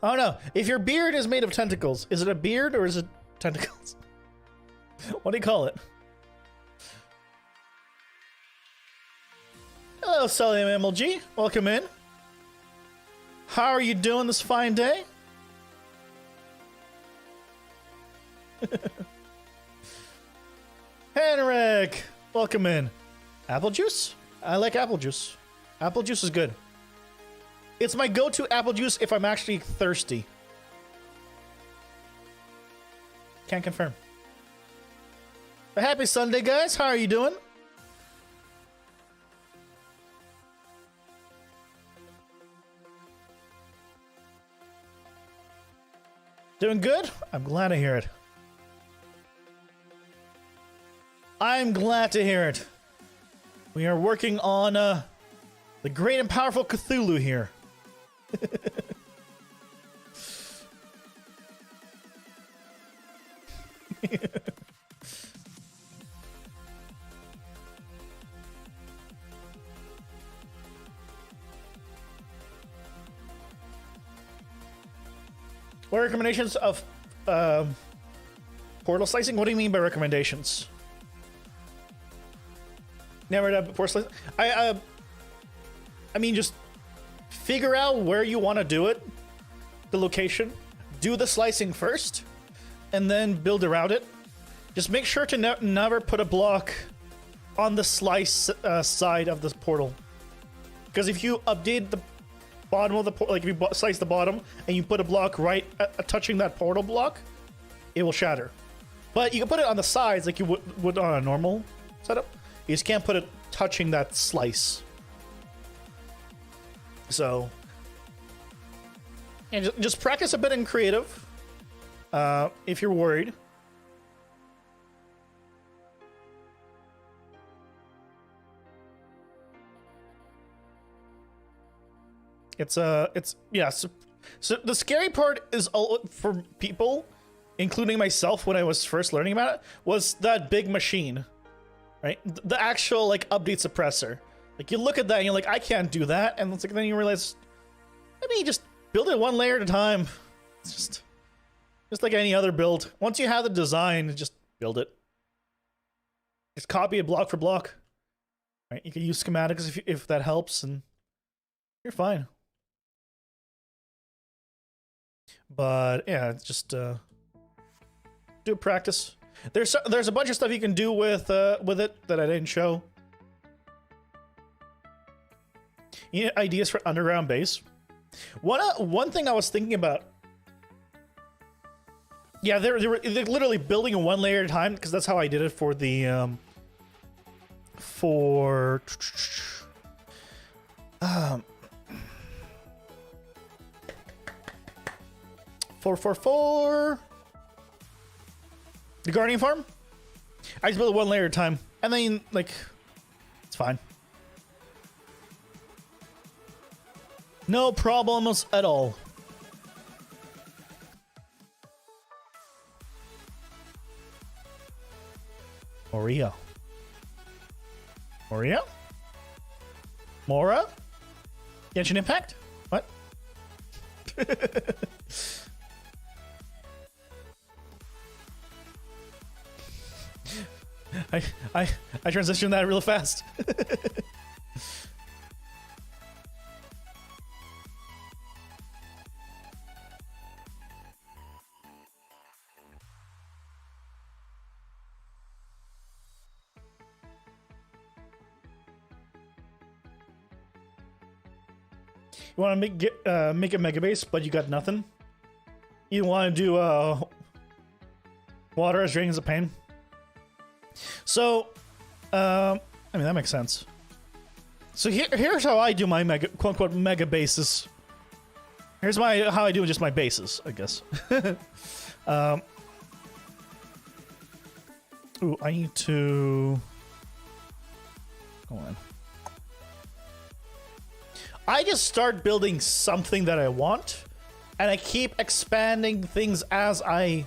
don't know. If your beard is made of tentacles, is it a beard or is it tentacles? What do you call it? Hello, Cellium MLG. Welcome in. How are you doing this fine day? Henrik, welcome in. Apple juice? I like apple juice. Apple juice is good. It's my go-to apple juice if I'm actually thirsty. Can't confirm. But happy Sunday, guys. How are you doing? Doing good? I'm glad to hear it. I'm glad to hear it. We are working on the great and powerful Cthulhu here. What recommendations of portal slicing? What do you mean by recommendations? Never done portal slicing. I mean, just figure out where you want to do it, the location, do the slicing first, and then build around it. Just make sure to never put a block on the slice side of the portal, because if you update the bottom of the portal, like if you slice the bottom and you put a block right touching that portal block, it will shatter. But you can put it on the sides like you would on a normal setup. You just can't put it touching that slice. So, and just practice a bit in creative if you're worried. Yeah. So the scary part is for people, including myself when I was first learning about it, was that big machine, right? The actual like update suppressor. Like you look at that and you're like, I can't do that, and it's like then you realize, maybe just build it one layer at a time. It's just like any other build. Once you have the design, just build it. Just copy it block for block. Right? You can use schematics if that helps, and you're fine. But yeah, it's just do practice. There's a bunch of stuff you can do with it that I didn't show. You know, ideas for underground base. One thing I was thinking about. Yeah, they're literally building one layer at a time, because that's how I did it for the for 444 the Guardian Farm. I just built it one layer at a time, and then like it's fine. No problems at all. Moria. Mora? Genshin Impact? What? I transitioned that real fast. You want to make a mega base, but you got nothing. You want to do water as draining as a pain. So, I mean that makes sense. So here's how I do my quote unquote mega bases. Here's how I do just my bases, I guess. Ooh, I need to. Hold on. I just start building something that I want, and I keep expanding things as I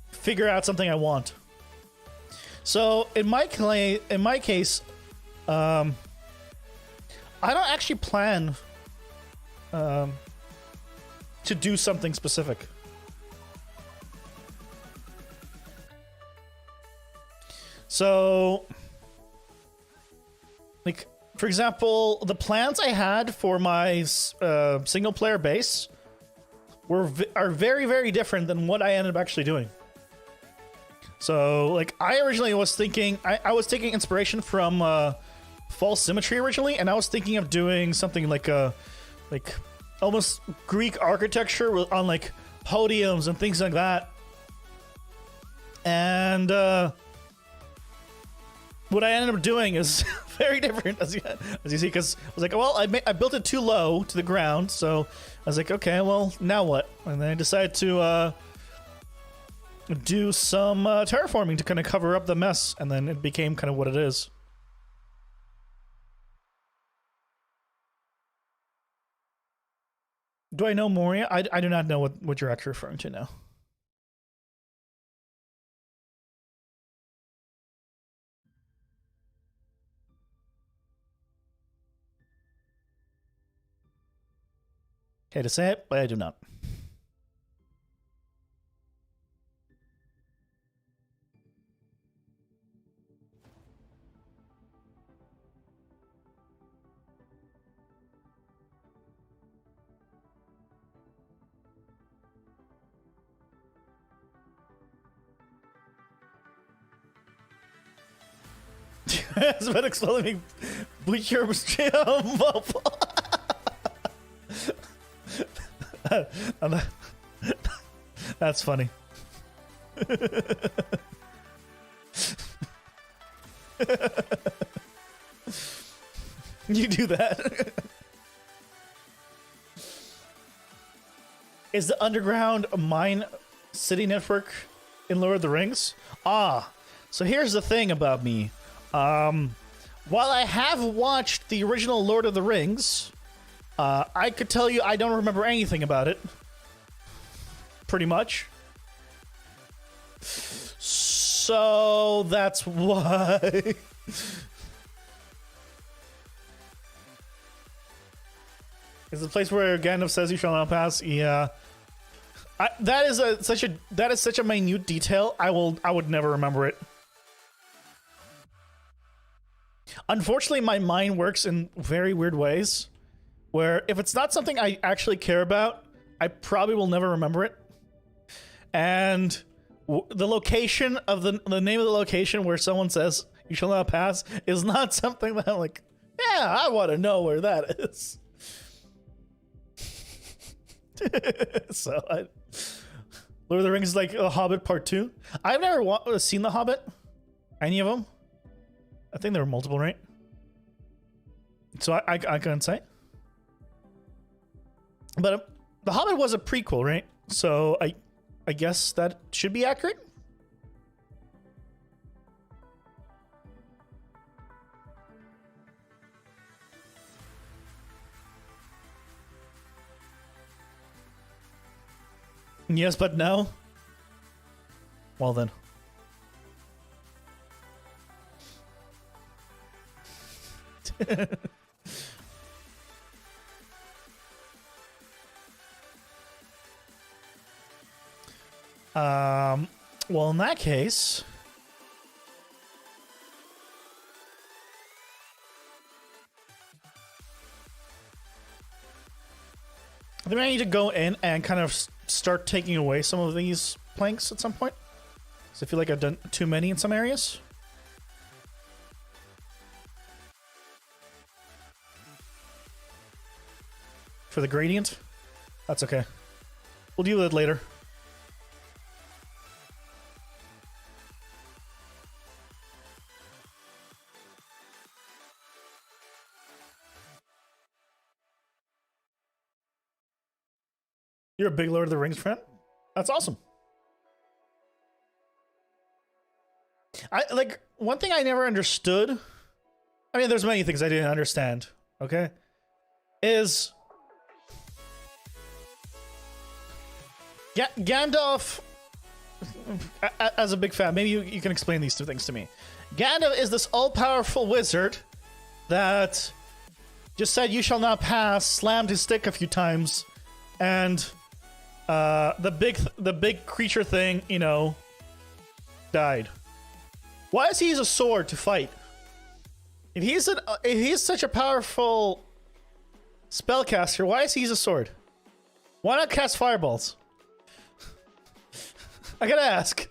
figure out something I want. So in my case, I don't actually plan to do something specific. So, like, for example, the plans I had for my single player base are very, very different than what I ended up actually doing. So, like, I originally was thinking, I was taking inspiration from False Symmetry originally, and I was thinking of doing something like almost Greek architecture on like podiums and things like that. And what I ended up doing is very different, as you see, because I was like, well, I built it too low to the ground, so I was like, okay, well, now what? And then I decided to do some terraforming to kind of cover up the mess, and then it became kind of what it is. Do I know Moria? I do not know what you're actually referring to now. Okay to say it, but I do not. It's been exploding. Bleach your That's funny. You do that. Is the underground mine city network in Lord of the Rings? Ah, so here's the thing about me. While I have watched the original Lord of the Rings, I could tell you I don't remember anything about it. Pretty much. So that's why. Is the place where Gandalf says you shall not pass? Yeah. That is such a minute detail. I would never remember it. Unfortunately, my mind works in very weird ways, where if it's not something I actually care about, I probably will never remember it. And the location of the name of the location where someone says you shall not pass is not something that I'm like, yeah, I want to know where that is. So, Lord of the Rings is like a Hobbit Part 2. I've never seen The Hobbit. Any of them? I think there were multiple, right? So I couldn't say. But The Hobbit was a prequel, right? So I guess that should be accurate. Yes, but no. Well then. Well, in that case, I think I need to go in and kind of start taking away some of these planks at some point. Because I feel like I've done too many in some areas. For the gradient? That's okay. We'll deal with it later. You're a big Lord of the Rings fan? That's awesome. One thing I never understood, I mean, there's many things I didn't understand, okay? Is Gandalf, as a big fan, maybe you can explain these two things to me. Gandalf is this all-powerful wizard that just said, "You shall not pass," slammed his stick a few times, and the big creature thing, you know, died. Why does he use a sword to fight? If he's such a powerful spellcaster, why does he use a sword? Why not cast fireballs? I gotta ask.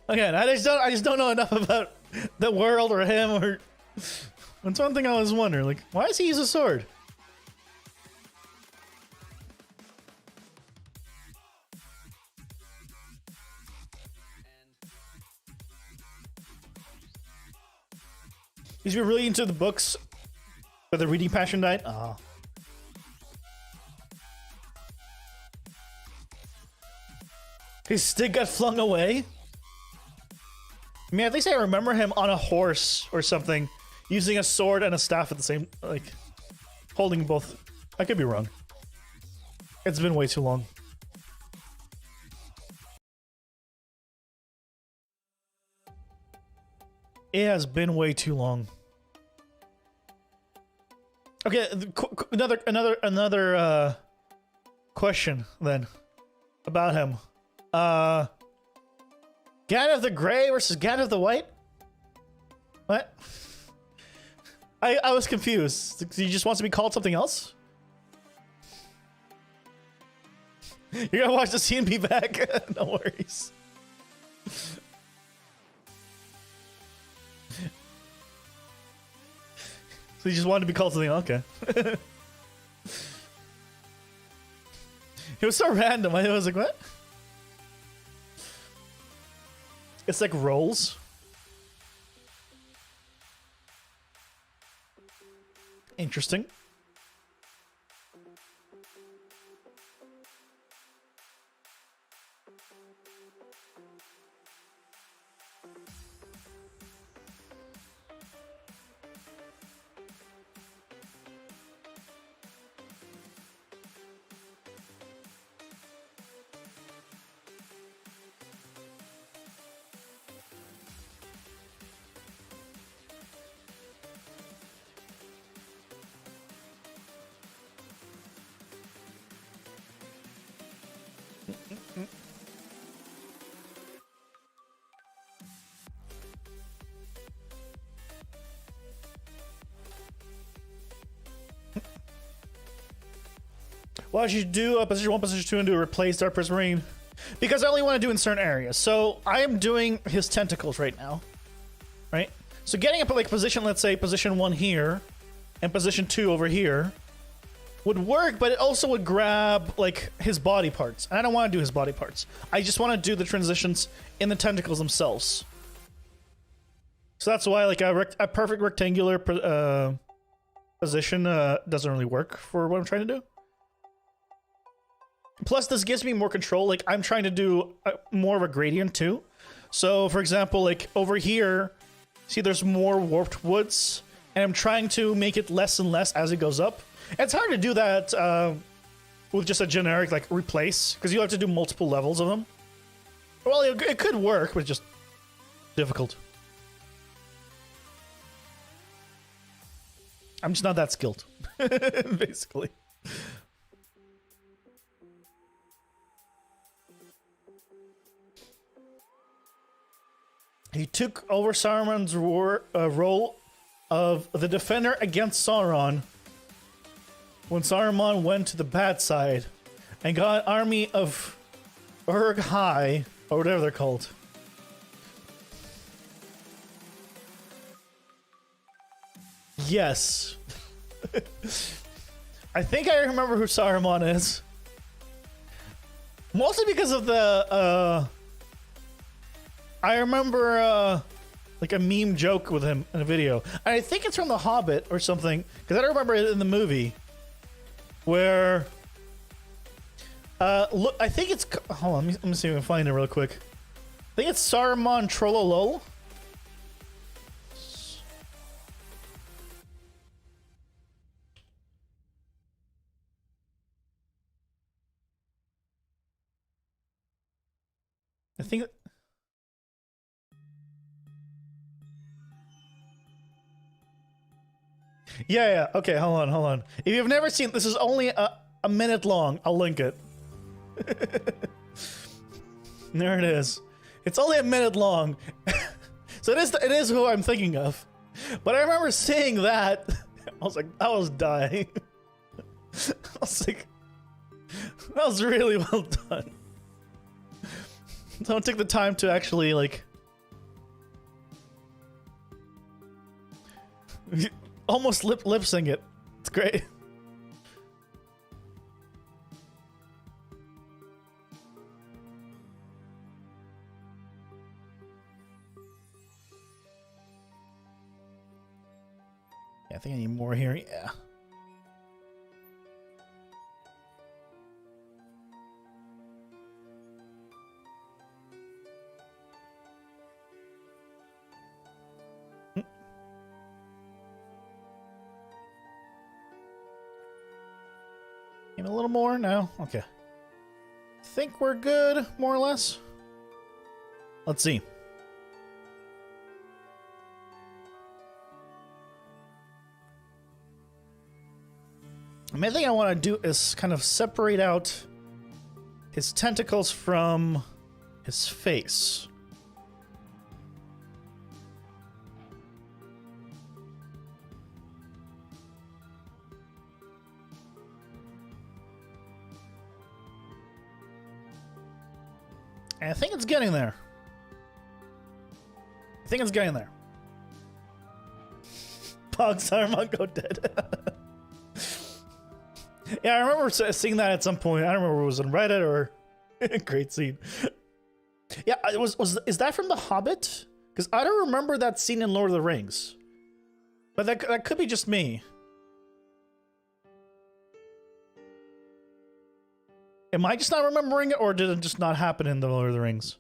Again, I just don't know enough about the world or him or. That's one thing I was wondering. Like, why does he use a sword? He's been really into the books, but the reading passion died. Ah. His stick got flung away. I mean, at least I remember him on a horse or something, using a sword and a staff at the same, like, holding both. I could be wrong. It's been way too long. It has been way too long. Okay, another question then about him. Gandalf the Grey versus Gandalf the White? What? I was confused. He just wants to be called something else? You're gonna watch the scene and be back? No worries. So you just wanted to be called something? Okay. It was so random. I was like, what? It's like rolls. Interesting. Why should you do a position 1, position 2, and do a replace Dark Prismarine? Because I only want to do in certain areas. So I am doing his tentacles right now, right? So getting up at like position, let's say position 1 here, and position 2 over here, would work, but it also would grab like his body parts. And I don't want to do his body parts. I just want to do the transitions in the tentacles themselves. So that's why like a perfect rectangular position doesn't really work for what I'm trying to do. Plus, this gives me more control. Like, I'm trying to do more of a gradient, too. So, for example, like, over here, see, there's more warped woods. And I'm trying to make it less and less as it goes up. And it's hard to do that with just a generic, like, replace. Because you have to do multiple levels of them. Well, it could work, but it's just difficult. I'm just not that skilled, basically. He took over Saruman's role of the defender against Sauron when Saruman went to the bad side and got an army of Urg-hai, or whatever they're called. Yes. I think I remember who Saruman is. Mostly because of the, I remember, like a meme joke with him in a video. And I think it's from The Hobbit or something, because I don't remember it in the movie. Where, look, I think it's, hold on, let me see if I can find it real quick. I think it's Saruman Trollolol. I think... Yeah, okay, hold on. If you've never seen, this is only a minute long. I'll link it. There it is. It's only a minute long. So it is who I'm thinking of. But I remember seeing that. I was like, I was dying. I was like, that was really well done. Don't take the time to actually, like... almost lip sync it. It's great. Yeah, I think I need more here. Yeah. Need a little more? No? Okay. Think we're good, more or less. Let's see. The main thing I want to do is kind of separate out his tentacles from his face. And I think it's getting there. I think it's getting there. Dog Saruman go dead. Yeah, I remember seeing that at some point. I don't remember if it was on Reddit or... Great scene. Yeah, is that from The Hobbit? Because I don't remember that scene in Lord of the Rings. But that could be just me. Am I just not remembering it, or did it just not happen in the Lord of the Rings?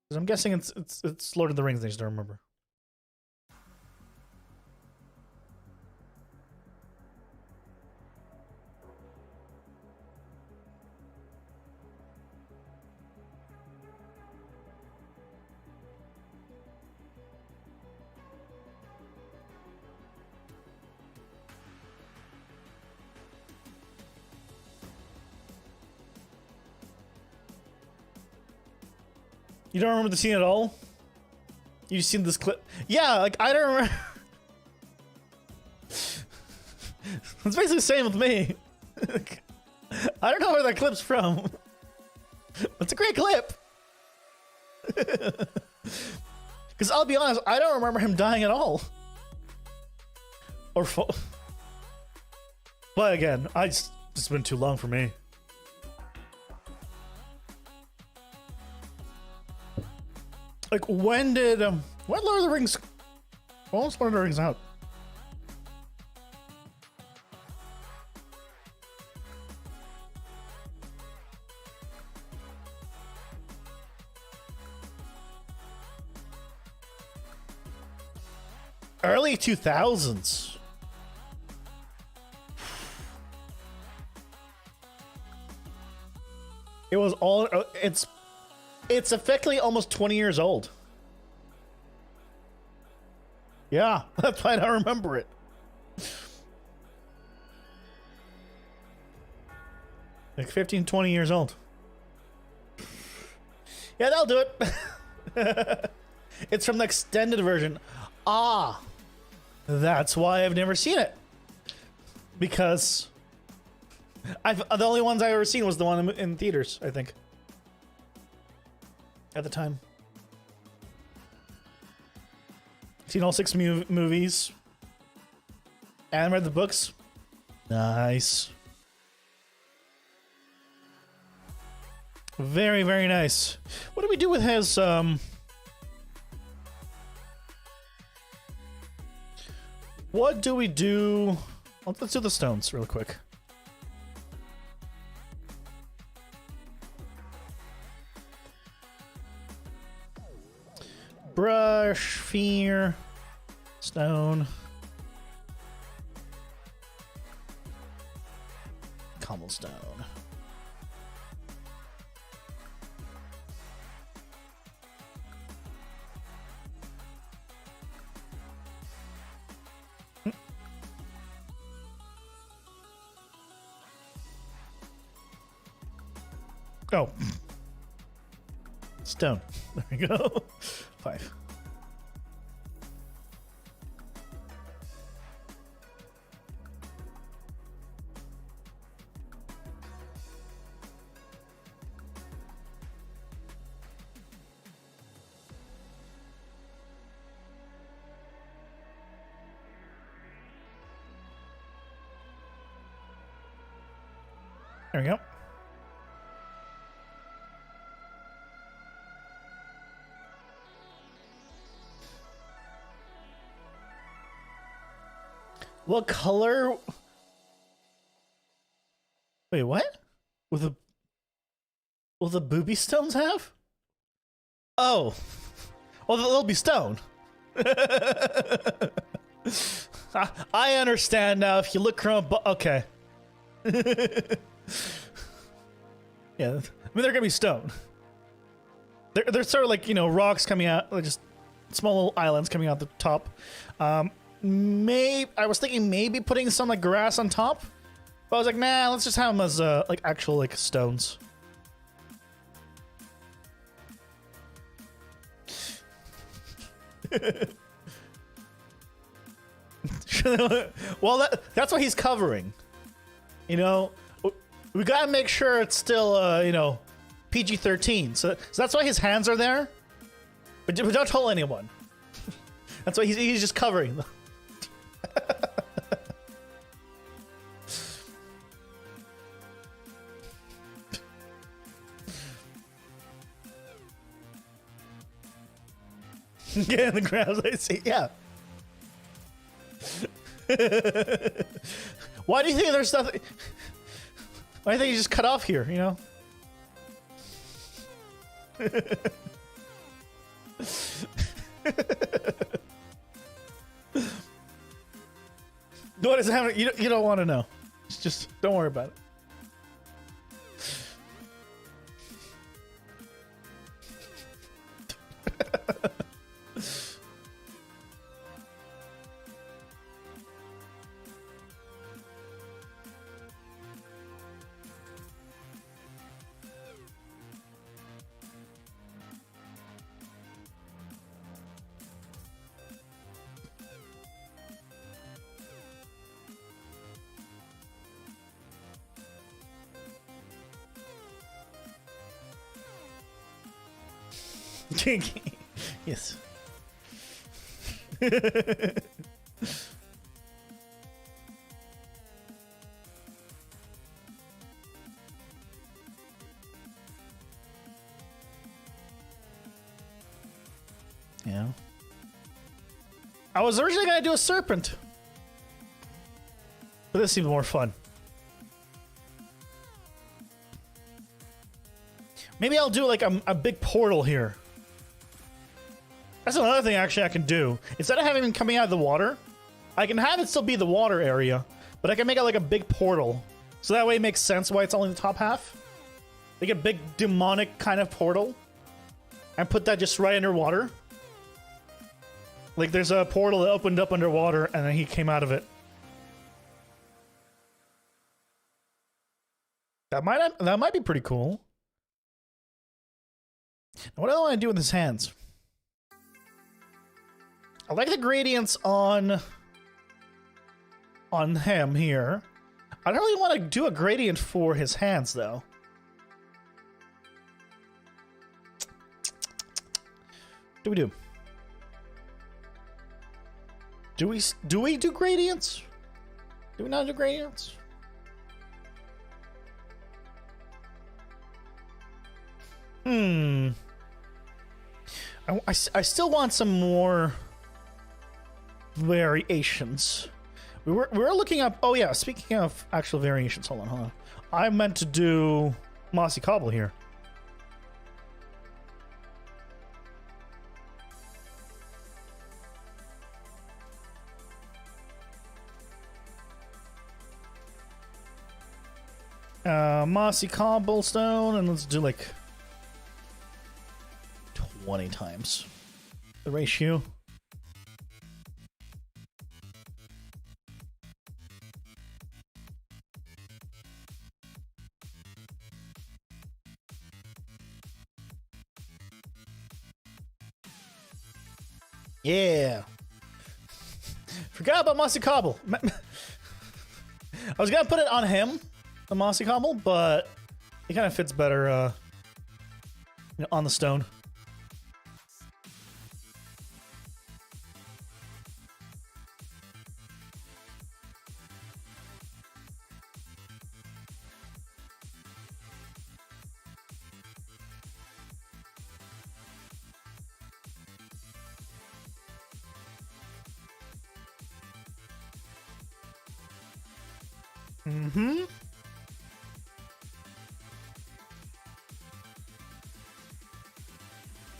Because I'm guessing it's Lord of the Rings. I just don't remember. You don't remember the scene at all? You've seen this clip? Yeah, like, I don't remember. It's basically the same with me. I don't know where that clip's from. It's a great clip. Because I'll be honest, I don't remember him dying at all. Or but again, it's been too long for me. Like, when did when Lord of the Rings? When was Lord of the Rings out? Early 2000s. It was all. It's effectively almost 20 years old. Yeah, that's why I don't remember it. Like 15, 20 years old. Yeah, that'll do it. It's from the extended version. Ah, that's why I've never seen it. Because the only ones I've ever seen was the one in theaters, I think. At the time. Seen all 6 movies. And read the books. Nice. Very, very nice. What do we do with his, what do we do? Let's do the stones real quick. Brush, fear, stone, cobblestone. Oh. Stone. There we go. 5. There we go. What color? Wait, what? Will the booby stones have? Oh. Well, they'll be stone. I understand now. If you look around, okay. Yeah, I mean, they're gonna be stone. They're sort of like, you know, rocks coming out, like just small little islands coming out the top. I was thinking maybe putting some like grass on top, but I was like, nah, let's just have them as like actual like stones. Well, that's what he's covering. You know, we gotta make sure it's still you know, PG-13. So that's why his hands are there. But don't tell anyone. That's why he's just covering them. Get in the ground, I see. Yeah. Why do you think there's nothing? Why do you think you just cut off here? You know. What is happening? You don't want to know. Just don't worry about it. Yes. Yeah. I was originally gonna do a serpent, but this seems more fun. Maybe I'll do like a big portal here. That's another thing actually I can do. Instead of having him coming out of the water, I can have it still be the water area, but I can make it like a big portal. So that way it makes sense why it's only the top half. Like a big demonic kind of portal. And put that just right underwater. Like there's a portal that opened up underwater and then he came out of it. That might be pretty cool. Now, what do I want to do with his hands? I like the gradients on him here. I don't really want to do a gradient for his hands though. What do we do? Do we do gradients? Do we not do gradients? I still want some more variations. We were looking up. Oh yeah, speaking of actual variations, hold on. I meant to do mossy cobble here. Mossy cobblestone, and let's do like 20 times the ratio. Yeah. Forgot about mossy cobble. I was gonna put it on him, the mossy cobble, but it kind of fits better on the stone. Mm-hmm.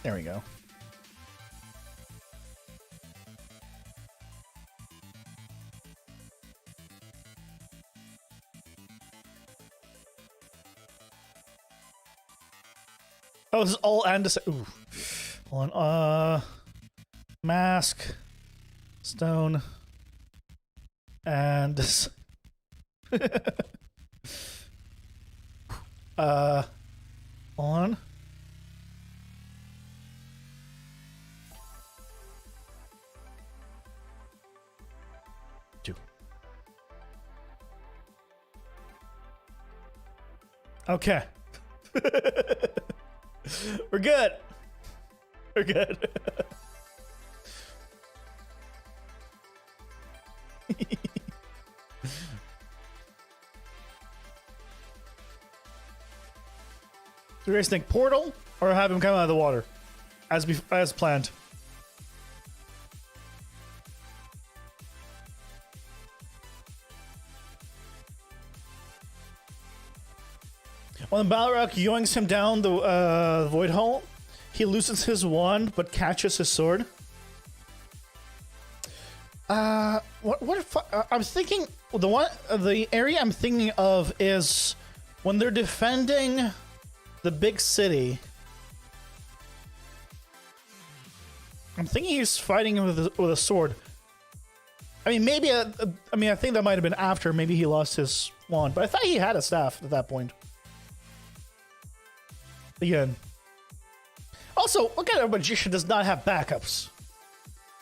There we go. Oh, this is all and ooh. Hold on. Mask, stone, and this. On. Two. Okay. We're good. We're good. Do you guys think portal or have him come out of the water as planned? When Balrog yoinks him down the void hole, he loosens his wand but catches his sword. What if I'm thinking the area I'm thinking of is when they're defending the big city. I'm thinking he's fighting him with a sword. I mean, maybe. I think that might have been after. Maybe he lost his wand, but I thought he had a staff at that point. Again. Also, what kind of magician does not have backups?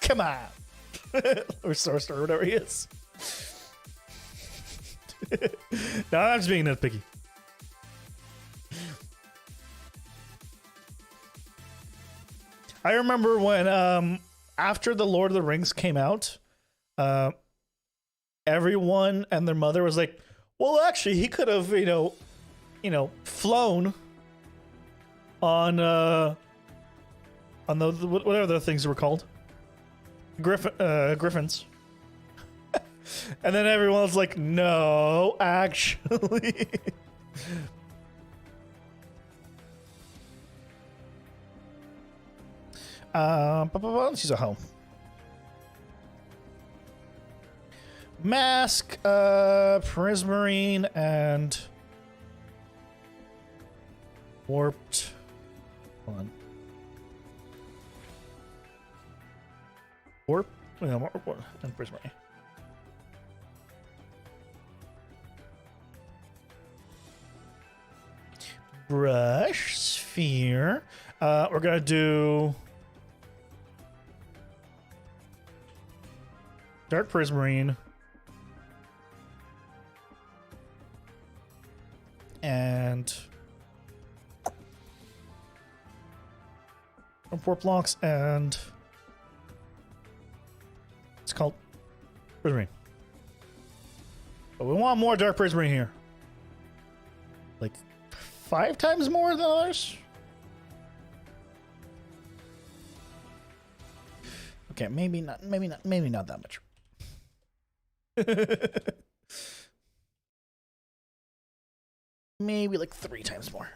Come on. Or sorcerer, or whatever he is. No, I'm just being nitpicky. I remember when, after the Lord of the Rings came out, everyone and their mother was like, well, actually, he could have, flown on the whatever the things were called, griffins. And then everyone's like, no, actually. Let's use a home. Mask, Prismarine, and warped. Hold on. Warp? No, warp and Prismarine. Brush, sphere. We're gonna do Dark Prismarine and Warp blocks, and it's called Prismarine. But we want more Dark Prismarine here. Like 5 times more than others? Okay, maybe not that much. Maybe like 3 times more.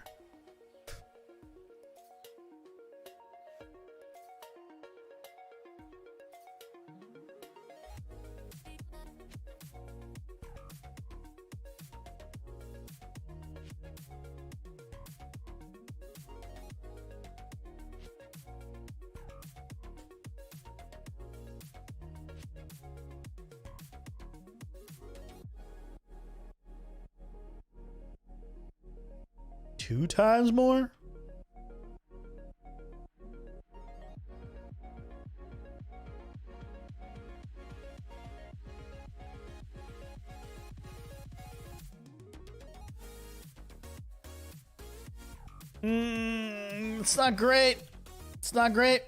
Two times more? It's not great. It's not great.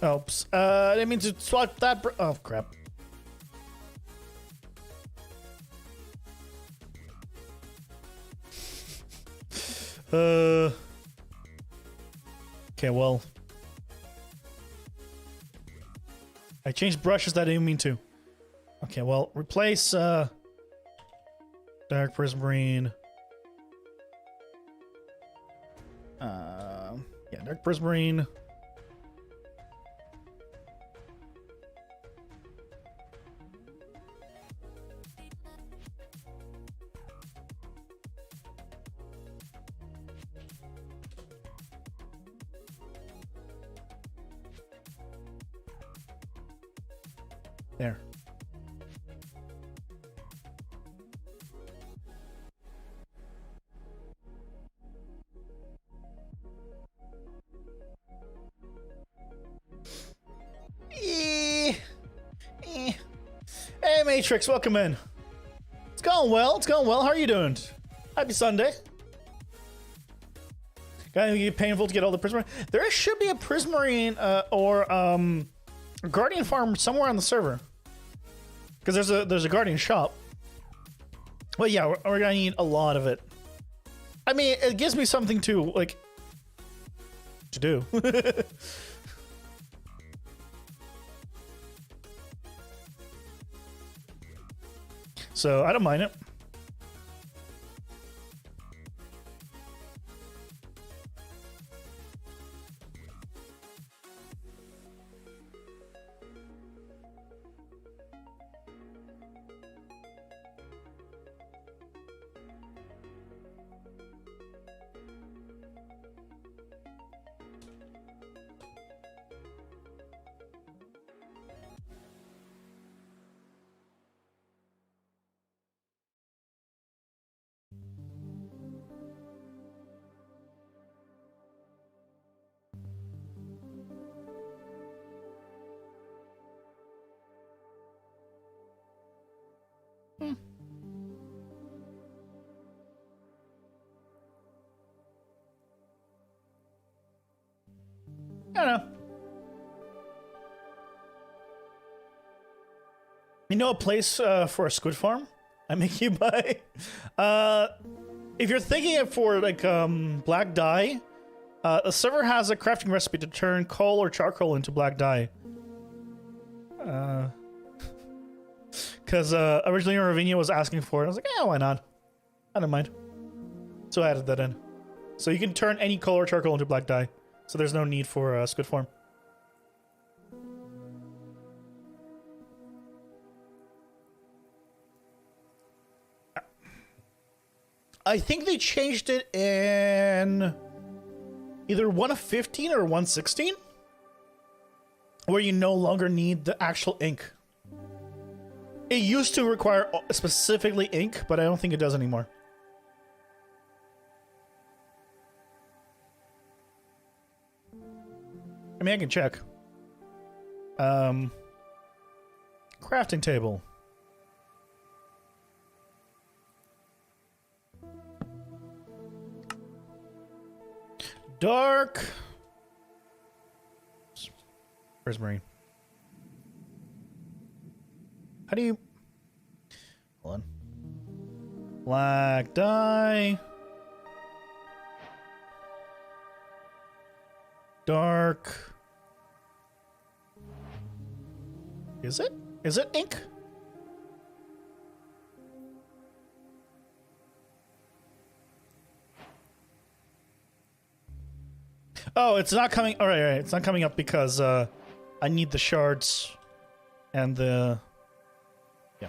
Oops. I didn't mean to swap that. Oh, crap. Okay, well. I changed brushes that I didn't mean to. Okay, well, replace Dark Prismarine. Yeah, Dark Prismarine. There. Matrix, welcome in. It's going well. It's going well. How are you doing? Happy Sunday. Gotta get painful to get all the Prismarine. There should be a Prismarine or a Guardian farm somewhere on the server. Because there's a Guardian shop. Well, yeah, we're gonna need a lot of it. I mean, it gives me something to like to do. So I don't mind it. I don't know. You know a place for a squid farm? I make you buy. If you're thinking of for like black dye, the server has a crafting recipe to turn coal or charcoal into black dye. Because originally Ravinia was asking for it. I was like, yeah, why not? I don't mind. So I added that in. So you can turn any coal or charcoal into black dye. So there's no need for squid farm. I think they changed it in either 1.15 or 1.16, where you no longer need the actual ink. It used to require specifically ink, but I don't think it does anymore. I mean, I can check. Crafting table. Dark. Where's Marine? How do you... Hold on. Black dye. Dark. Is it? Is it ink? Oh, it's not coming. All right, all right. It's not coming up because I need the shards and the... Yeah.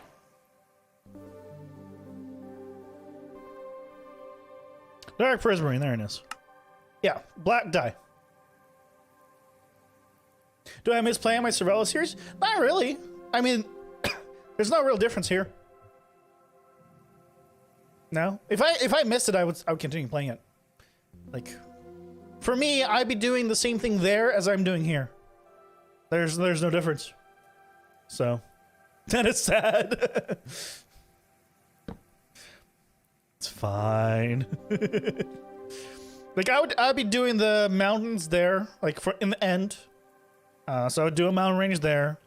Dark Prismarine, there it is. Yeah, black dye. Do I miss playing my Cervella series? Not really. I mean, there's no real difference here. No? If I missed it, I would continue playing it. Like, for me, I'd be doing the same thing there as I'm doing here. There's no difference. So, that is sad. It's fine. Like I'd be doing the mountains there, like in the end. So I would do a mountain range there.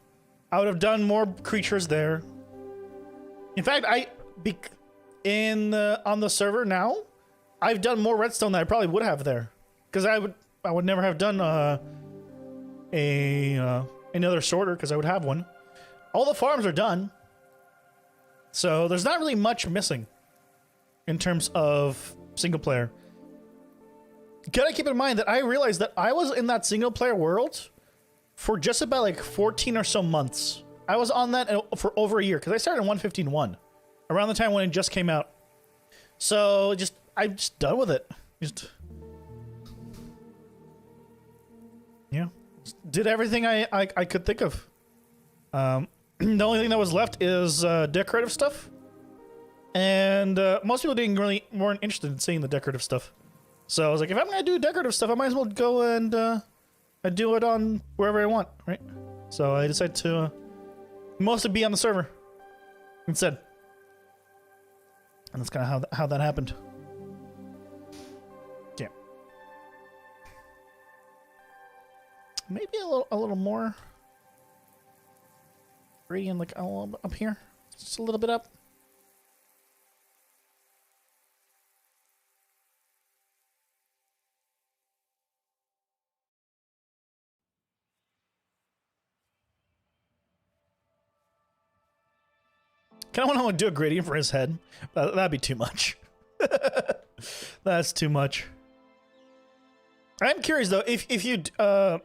I would have done more creatures there. In fact, on the server now, I've done more redstone than I probably would have there, because I would never have done another sorter because I would have one. All the farms are done, so there's not really much missing in terms of single player. Gotta keep in mind that I realized that I was in that single player world for just about like 14 or so months. I was on that for over a year because I started in 1.15.1, around the time when it just came out. So I'm just done with it. Yeah, just did everything I could think of. The only thing that was left is decorative stuff, and most people weren't interested in seeing the decorative stuff. So I was like, if I'm gonna do decorative stuff, I might as well go and I do it on wherever I want, right? So I decided to mostly be on the server. instead. And that's kind of how that happened. Yeah. Maybe a little more gradient, like a little up here, just a little bit up. Kind of want to do a gradient for his head. That'd be too much. That's too much. I'm curious though, if you're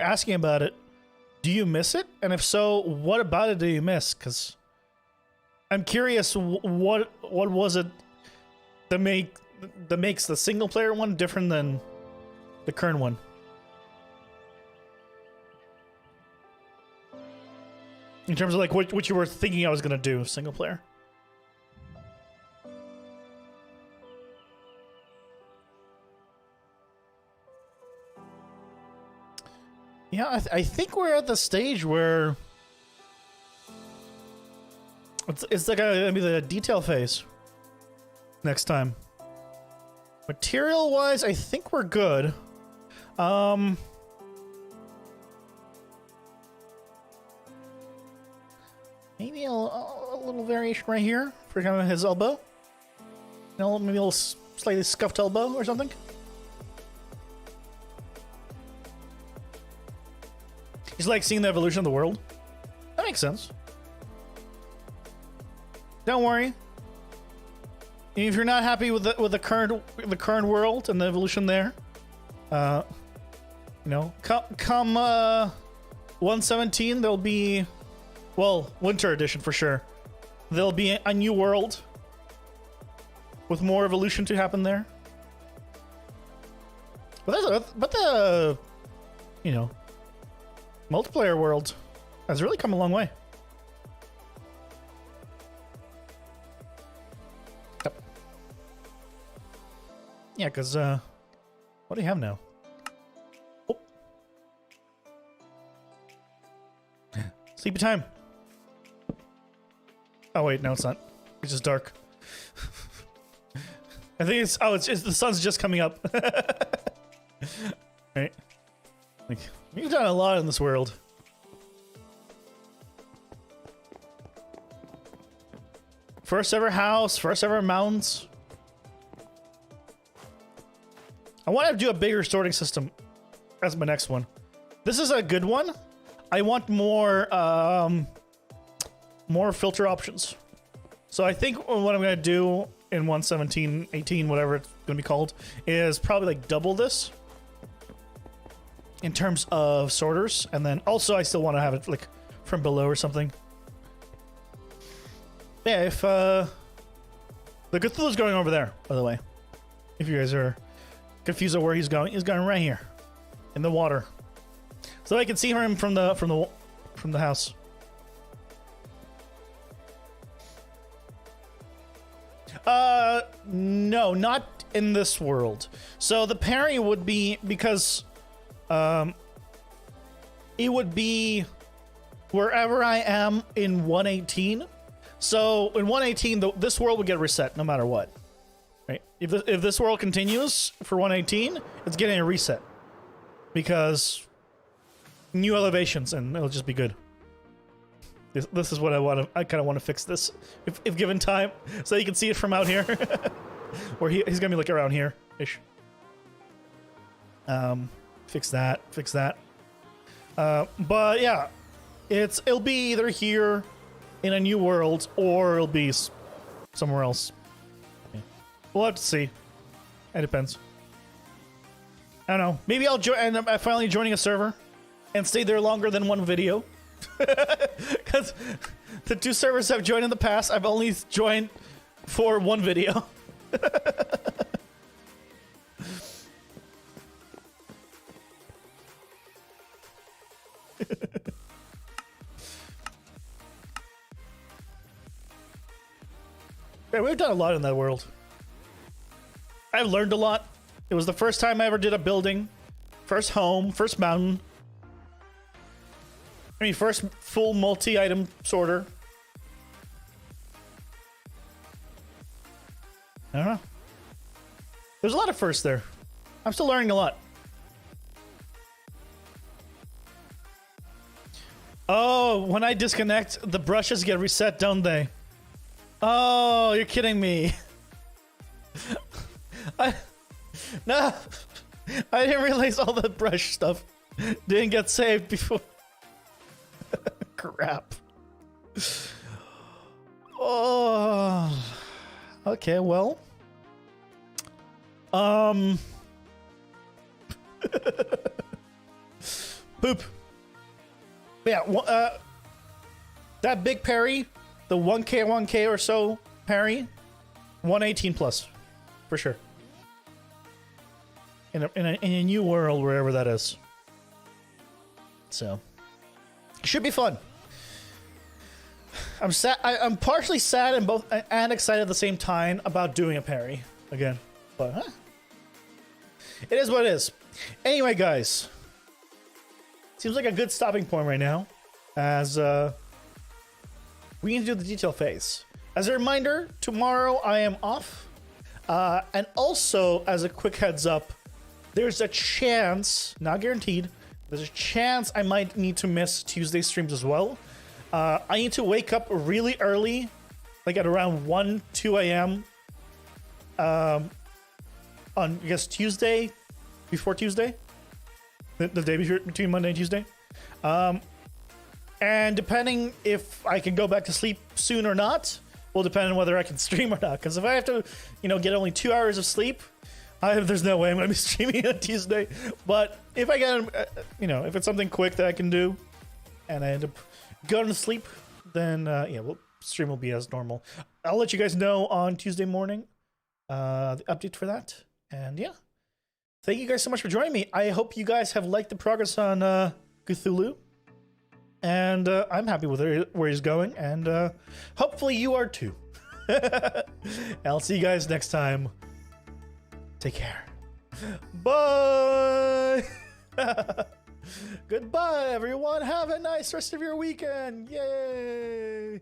asking about it, do you miss it? And if so, what about it do you miss? Because I'm curious, what was it that makes the single player one different than the current one? In terms of like what you were thinking I was gonna do, single player. Yeah, I think we're at the stage where it's like gonna be the detail phase next time. Material wise, I think we're good. Maybe a little variation right here for kind of his elbow. You know, maybe a little slightly scuffed elbow or something. He's like seeing the evolution of the world. That makes sense. Don't worry. If you're not happy with the current world and the evolution there, you know, come 117 there'll be, well, winter edition for sure. There'll be a new world with more evolution to happen there. But the you know, multiplayer world has really come a long way. Yep. Yeah, because what do you have now? Oh. Sleepy time. Oh wait, no, it's not. It's just dark. I think it's the sun's just coming up. Right. Like, we've done a lot in this world. First ever house, first ever mountains. I want to do a bigger sorting system as my next one. This is a good one. I want more filter options. So I think what I'm going to do in 117, 18, whatever it's going to be called, is probably like double this in terms of sorters. And then also I still want to have it like from below or something. Yeah, if the Cthulhu's going over there, by the way. If you guys are confused of where he's going right here in the water. So I can see him from the house. No, not in this world. So the parry would be because it would be wherever I am in 118. So in 118, this world would get reset no matter what. Right? If this world continues for 118, it's getting a reset because new elevations, and it'll just be good. This is what I want to. I kind of want to fix this, if given time, so you can see it from out here, or he's gonna be like around here ish. Fix that. But yeah, it'll be either here in a new world or it'll be somewhere else. Yeah. We'll have to see. It depends. I don't know. Maybe I'll end up finally joining a server and stay there longer than one video. Because the two servers I've joined in the past, I've only joined for one video. Yeah, we've done a lot in that world. I've learned a lot. It was the first time I ever did a building. First home, first mountain. I mean, first full multi-item sorter. I don't know. There's a lot of firsts there. I'm still learning a lot. Oh, when I disconnect, the brushes get reset, don't they? Oh, you're kidding me. No, I didn't realize all the brush stuff didn't get saved before. Crap. Oh. Okay, well. Poop. Yeah, that big parry, the 1k or so parry, 118 plus, for sure. In a new world, wherever that is. So, should be fun. I'm sad. I'm partially sad and excited at the same time about doing a parry again, but it is what it is. Anyway, guys, seems like a good stopping point right now, as we need to do the detail phase. As a reminder, tomorrow I am off, and also as a quick heads up, there's a chance, not guaranteed, there's a chance I might need to miss Tuesday streams as well. I need to wake up really early, like at around 2 a.m. On, I guess, Tuesday, before Tuesday, the day between Monday and Tuesday. And depending if I can go back to sleep soon or not, will depend on whether I can stream or not. Because if I have to, get only 2 hours of sleep, there's no way I'm going to be streaming on Tuesday. But if I get, if it's something quick that I can do, and I end up going to sleep, then stream will be as normal. I'll let you guys know on Tuesday morning the update for that. And yeah, thank you guys so much for joining me. I hope you guys have liked the progress on Cthulhu, and I'm happy with where he's going, and hopefully you are too. I'll see you guys next time. Take care. Bye. Goodbye, everyone. Have a nice rest of your weekend. Yay.